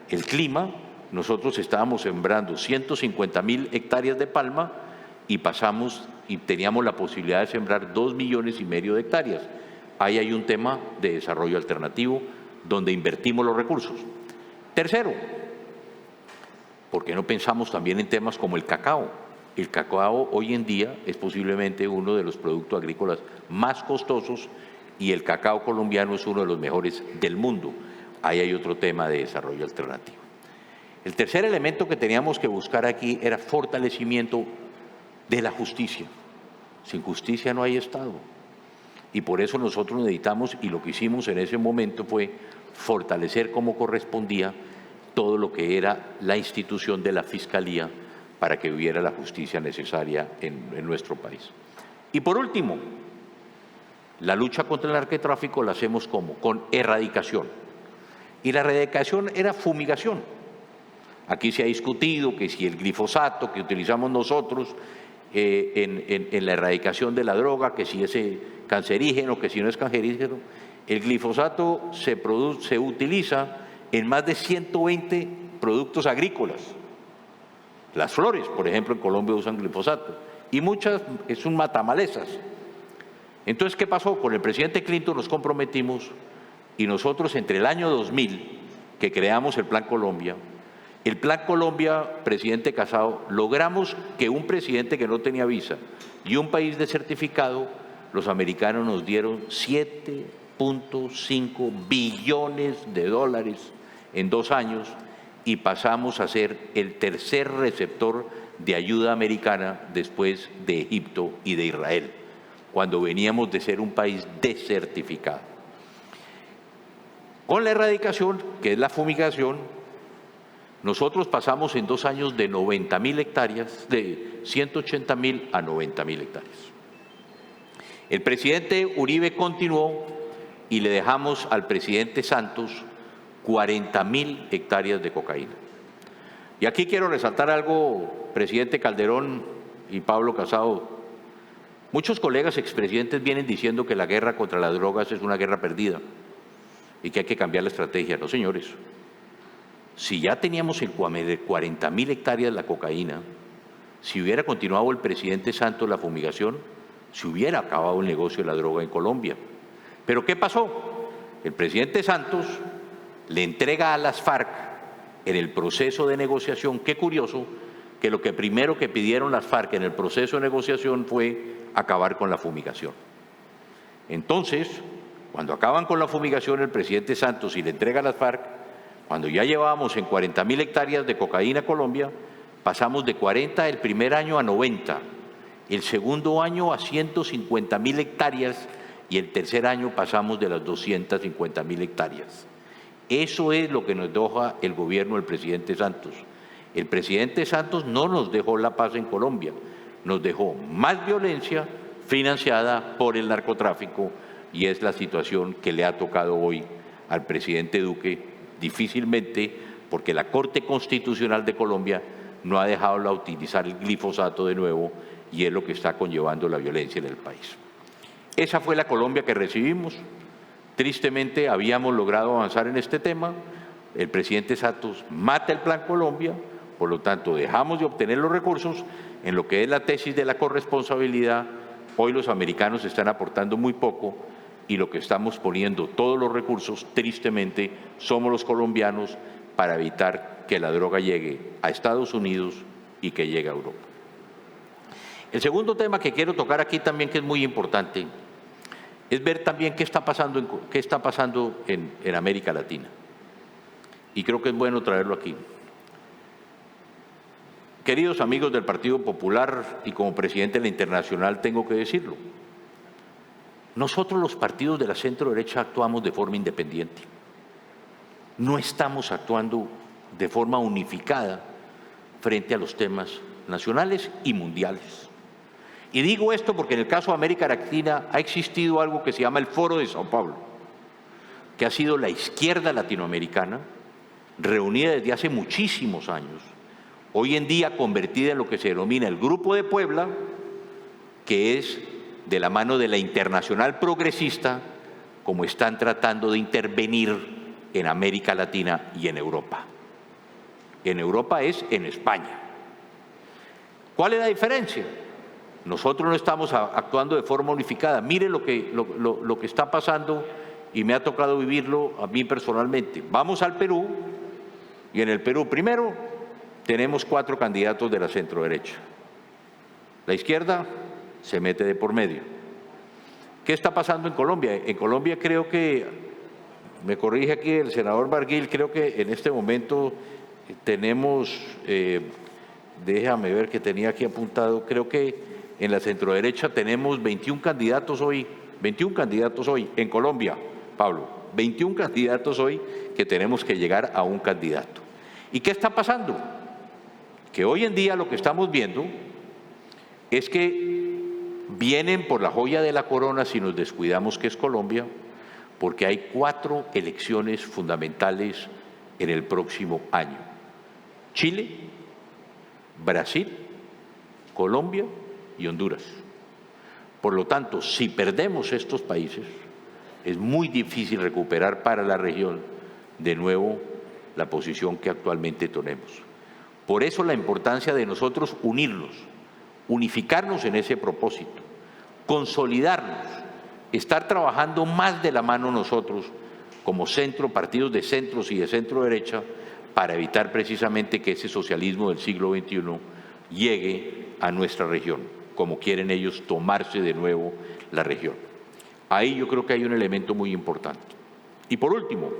el clima. Nosotros estábamos sembrando 150.000 hectáreas de palma y pasamos y teníamos la posibilidad de sembrar 2,5 millones de hectáreas. Ahí hay un tema de desarrollo alternativo donde invertimos los recursos. Tercero, ¿por qué no pensamos también en temas como el cacao? El cacao hoy en día es posiblemente uno de los productos agrícolas más costosos y el cacao colombiano es uno de los mejores del mundo. Ahí hay otro tema de desarrollo alternativo. El tercer elemento que teníamos que buscar aquí era fortalecimiento de la justicia. Sin justicia no hay Estado. Y por eso nosotros necesitamos, y lo que hicimos en ese momento fue fortalecer como correspondía todo lo que era la institución de la Fiscalía para que hubiera la justicia necesaria en nuestro país. Y por último, la lucha contra el narcotráfico la hacemos ¿cómo? Con erradicación. Y la erradicación era fumigación. Aquí se ha discutido que si el glifosato que utilizamos nosotros en la erradicación de la droga, que si es cancerígeno, que si no es cancerígeno. El glifosato se utiliza en más de 120 productos agrícolas. Las flores, por ejemplo, en Colombia usan glifosato y muchas es un matamalezas. Entonces, ¿qué pasó? Con el presidente Clinton nos comprometimos y nosotros entre el año 2000, que creamos el Plan Colombia, presidente Casado, logramos que un presidente que no tenía visa y un país desertificado, los americanos nos dieron $7.5 billones en 2 años y pasamos a ser el tercer receptor de ayuda americana después de Egipto y de Israel, cuando veníamos de ser un país desertificado. Con la erradicación, que es la fumigación, nosotros pasamos en 2 años de 90.000 hectáreas, de 180.000 a 90.000 hectáreas. El presidente Uribe continuó y le dejamos al presidente Santos 40.000 hectáreas de cocaína. Y aquí quiero resaltar algo, presidente Calderón y Pablo Casado. Muchos colegas expresidentes vienen diciendo que la guerra contra las drogas es una guerra perdida y que hay que cambiar la estrategia. No, señores. Si ya teníamos en 40.000 hectáreas la cocaína, si hubiera continuado el presidente Santos la fumigación, se hubiera acabado el negocio de la droga en Colombia. ¿Pero qué pasó? El presidente Santos le entrega a las FARC en el proceso de negociación. Qué curioso que lo que primero que pidieron las FARC en el proceso de negociación fue acabar con la fumigación. Entonces, cuando acaban con la fumigación el presidente Santos y le entrega a las FARC, cuando ya llevábamos en 40.000 hectáreas de cocaína a Colombia, pasamos de 40 el primer año a 90, el segundo año a 150.000 hectáreas y el tercer año pasamos de las 250.000 hectáreas. Eso es lo que nos deja el gobierno del presidente Santos. El presidente Santos no nos dejó la paz en Colombia, nos dejó más violencia financiada por el narcotráfico, y es la situación que le ha tocado hoy al presidente Duque, difícilmente, porque la Corte Constitucional de Colombia no ha dejado utilizar el glifosato de nuevo, y es lo que está conllevando la violencia en el país. Esa fue la Colombia que recibimos. Tristemente habíamos logrado avanzar en este tema. El presidente Santos mata el Plan Colombia, por lo tanto dejamos de obtener los recursos. En lo que es la tesis de la corresponsabilidad, hoy los americanos están aportando muy poco, y lo que estamos poniendo todos los recursos, tristemente, somos los colombianos, para evitar que la droga llegue a Estados Unidos y que llegue a Europa. El segundo tema que quiero tocar aquí también, que es muy importante, es ver también qué está pasando en América Latina. Y creo que es bueno traerlo aquí. Queridos amigos del Partido Popular, y como presidente de la Internacional tengo que decirlo, nosotros los partidos de la centro-derecha actuamos de forma independiente. No estamos actuando de forma unificada frente a los temas nacionales y mundiales. Y digo esto porque en el caso de América Latina ha existido algo que se llama el Foro de Sao Paulo, que ha sido la izquierda latinoamericana, reunida desde hace muchísimos años, hoy en día convertida en lo que se denomina el Grupo de Puebla, que es de la mano de la Internacional Progresista, como están tratando de intervenir en América Latina y en Europa. En Europa es en España. ¿Cuál es la diferencia? Nosotros no estamos actuando de forma unificada. Mire lo que está pasando, y me ha tocado vivirlo a mí personalmente. Vamos al Perú, y en el Perú primero tenemos 4 candidatos de la centroderecha. La izquierda se mete de por medio. ¿Qué está pasando en Colombia? En Colombia creo que, me corrige aquí el senador Barguil, creo que en este momento tenemos, déjame ver que tenía aquí apuntado, creo que en la centroderecha tenemos 21 candidatos hoy en Colombia, Pablo, 21 candidatos hoy, que tenemos que llegar a un candidato. ¿Y qué está pasando? Que hoy en día lo que estamos viendo es que vienen por la joya de la corona, si nos descuidamos, que es Colombia, porque hay 4 elecciones fundamentales en el próximo año: Chile, Brasil, Colombia y Honduras. Por lo tanto, si perdemos estos países, es muy difícil recuperar para la región de nuevo la posición que actualmente tenemos. Por eso la importancia de nosotros unirnos, unificarnos en ese propósito, consolidarnos, estar trabajando más de la mano nosotros como partidos de centros y de centro derecha, para evitar precisamente que ese socialismo del siglo XXI llegue a nuestra región, como quieren ellos tomarse de nuevo la región. Ahí yo creo que hay un elemento muy importante. Y por último,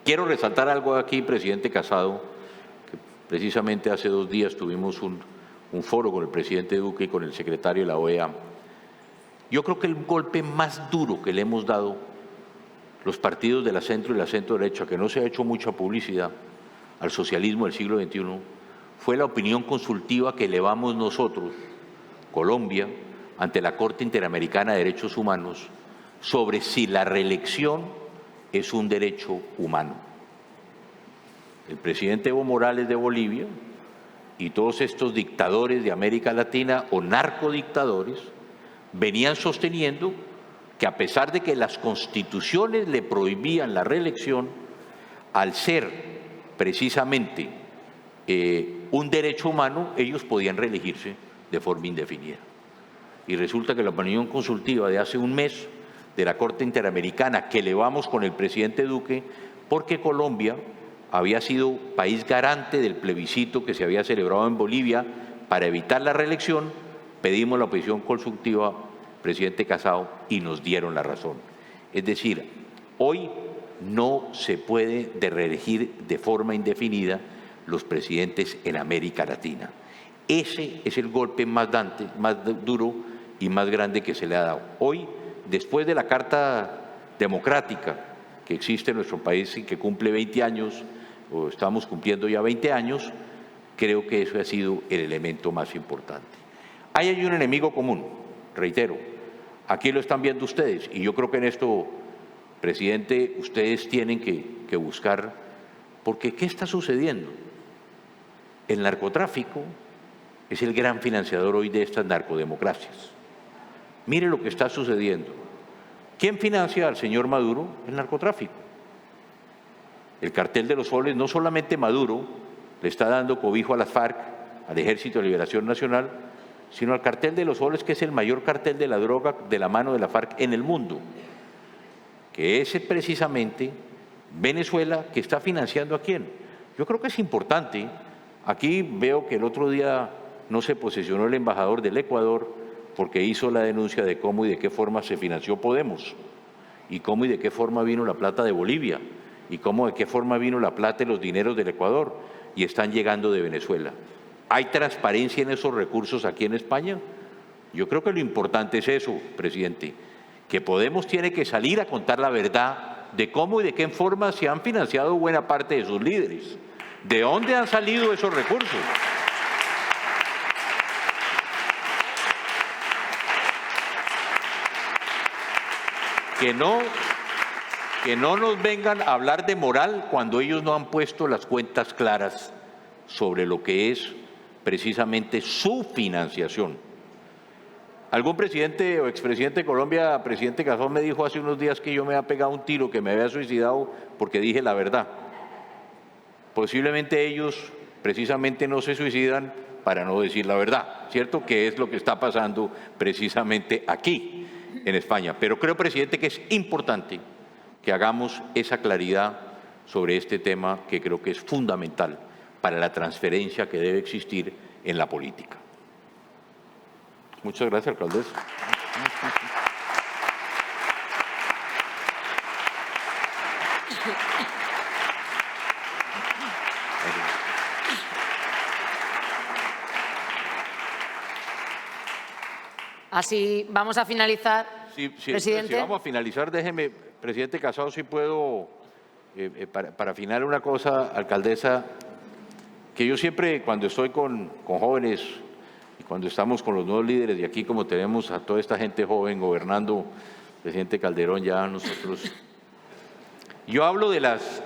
quiero resaltar algo aquí, presidente Casado, que precisamente hace 2 días tuvimos un foro con el presidente Duque y con el secretario de la OEA. Yo creo que el golpe más duro que le hemos dado los partidos de la centro y la centro derecha, que no se ha hecho mucha publicidad, al socialismo del siglo XXI, fue la opinión consultiva que elevamos nosotros, Colombia, ante la Corte Interamericana de Derechos Humanos, sobre si la reelección es un derecho humano. El presidente Evo Morales de Bolivia y todos estos dictadores de América Latina o narcodictadores venían sosteniendo que, a pesar de que las constituciones le prohibían la reelección, al ser precisamente un derecho humano, ellos podían reelegirse de forma indefinida. Y resulta que la opinión consultiva de hace un mes de la Corte Interamericana, que elevamos con el presidente Duque, porque Colombia había sido país garante del plebiscito que se había celebrado en Bolivia para evitar la reelección, pedimos la opinión consultiva, presidente Casado, y nos dieron la razón. Es decir, hoy no se puede reelegir de forma indefinida los presidentes en América Latina. Ese es el golpe más duro y más grande que se le ha dado. Hoy, después de la Carta Democrática que existe en nuestro país y que cumple 20 años, o estamos cumpliendo ya 20 años, creo que eso ha sido el elemento más importante. Hay un enemigo común, reitero, aquí lo están viendo ustedes, y yo creo que en esto, presidente, ustedes tienen que buscar, porque ¿qué está sucediendo? El narcotráfico es el gran financiador hoy de estas narcodemocracias. Mire lo que está sucediendo. ¿Quién financia al señor Maduro? El narcotráfico. El cartel de los soles, no solamente Maduro le está dando cobijo a las FARC, al Ejército de Liberación Nacional, sino al cartel de los soles, que es el mayor cartel de la droga de la mano de la FARC en el mundo, que es precisamente Venezuela, que está financiando ¿a quién? Yo creo que es importante. Aquí veo que el otro día no se posesionó el embajador del Ecuador porque hizo la denuncia de cómo y de qué forma se financió Podemos, y cómo y de qué forma vino la plata de Bolivia, y cómo de qué forma vino la plata y los dineros del Ecuador, y están llegando de Venezuela. ¿Hay transparencia en esos recursos aquí en España? Yo creo que lo importante es eso, presidente, que Podemos tiene que salir a contar la verdad de cómo y de qué forma se han financiado buena parte de sus líderes. ¿De dónde han salido esos recursos? Que no nos vengan a hablar de moral cuando ellos no han puesto las cuentas claras sobre lo que es precisamente su financiación. Algún presidente o expresidente de Colombia, presidente Casado, me dijo hace unos días que yo me había pegado un tiro, que me había suicidado porque dije la verdad. Posiblemente ellos precisamente no se suicidan para no decir la verdad, ¿cierto? Que es lo que está pasando precisamente aquí en España. Pero creo, presidente, que es importante que hagamos esa claridad sobre este tema, que creo que es fundamental para la transferencia que debe existir en la política. Muchas gracias, alcaldesa. Así vamos a finalizar, Sí, presidente. Si vamos a finalizar, déjeme, presidente Casado, si puedo, para afinar una cosa, alcaldesa, que yo siempre, cuando estoy con jóvenes y cuando estamos con los nuevos líderes, y aquí como tenemos a toda esta gente joven gobernando, presidente Calderón, ya nosotros, yo hablo de las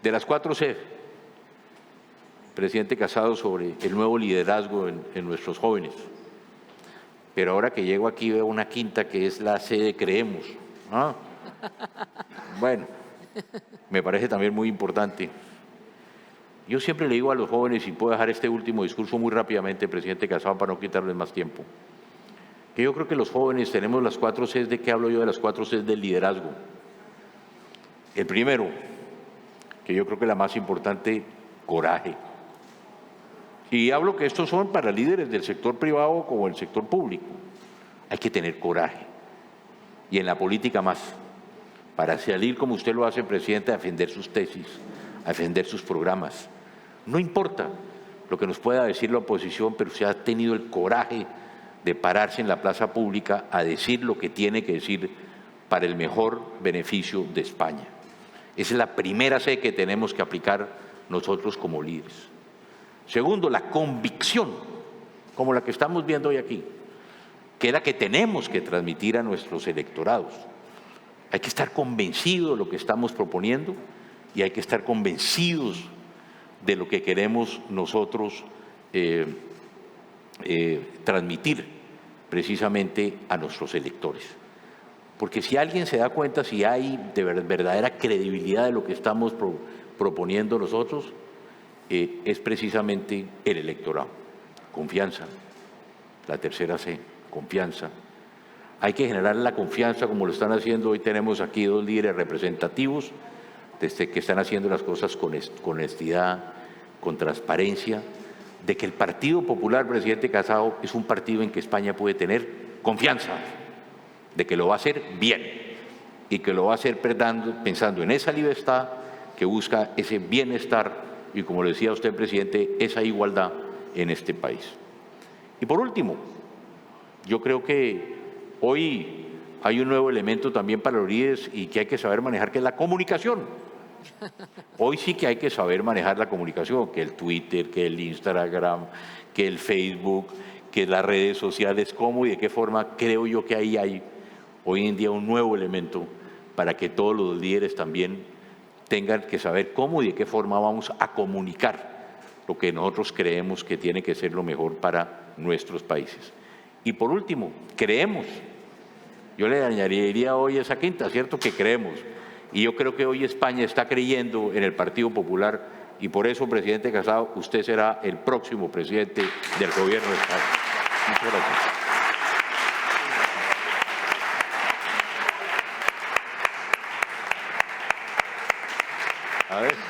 4C, presidente Casado, sobre el nuevo liderazgo en nuestros jóvenes. Pero ahora que llego aquí veo una quinta que es la C de Creemos. ¿Ah? Bueno, me parece también muy importante. Yo siempre le digo a los jóvenes, y puedo dejar este último discurso muy rápidamente, presidente Casado, para no quitarles más tiempo, que yo creo que los jóvenes tenemos las 4 Cs. ¿De qué hablo yo? De las 4 Cs del liderazgo. El primero, que yo creo que la más importante, coraje. Y hablo que estos son para líderes del sector privado como el sector público. Hay que tener coraje. Y en la política más, para salir como usted lo hace, presidente, a defender sus tesis, a defender sus programas. No importa lo que nos pueda decir la oposición, pero usted ha tenido el coraje de pararse en la plaza pública a decir lo que tiene que decir para el mejor beneficio de España. Esa es la primera C que tenemos que aplicar nosotros como líderes. Segundo, la convicción, como la que estamos viendo hoy aquí, que es la que tenemos que transmitir a nuestros electorados. Hay que estar convencidos de lo que estamos proponiendo y hay que estar convencidos de lo que queremos nosotros transmitir precisamente a nuestros electores. Porque si alguien se da cuenta, si hay de verdadera credibilidad de lo que estamos proponiendo nosotros, es precisamente el electorado. Confianza, la tercera C, confianza. Hay que generar la confianza como lo están haciendo. Hoy tenemos aquí 2 líderes representativos que están haciendo las cosas con honestidad, con transparencia, de que el Partido Popular, presidente Casado, es un partido en que España puede tener confianza, de que lo va a hacer bien y que lo va a hacer pensando en esa libertad que busca ese bienestar y, como le decía usted, presidente, esa igualdad en este país. Y por último, yo creo que hoy hay un nuevo elemento también para los líderes y que hay que saber manejar, que es la comunicación. Hoy sí que hay que saber manejar la comunicación, que el Twitter, que el Instagram, que el Facebook, que las redes sociales, cómo y de qué forma. Creo yo que ahí hay hoy en día un nuevo elemento para que todos los líderes también tengan que saber cómo y de qué forma vamos a comunicar lo que nosotros creemos que tiene que ser lo mejor para nuestros países. Y por último, creemos. Yo le añadiría hoy esa quinta, ¿cierto? Que creemos. Y yo creo que hoy España está creyendo en el Partido Popular y por eso, presidente Casado, usted será el próximo presidente del Gobierno de España. Muchas gracias. A ver.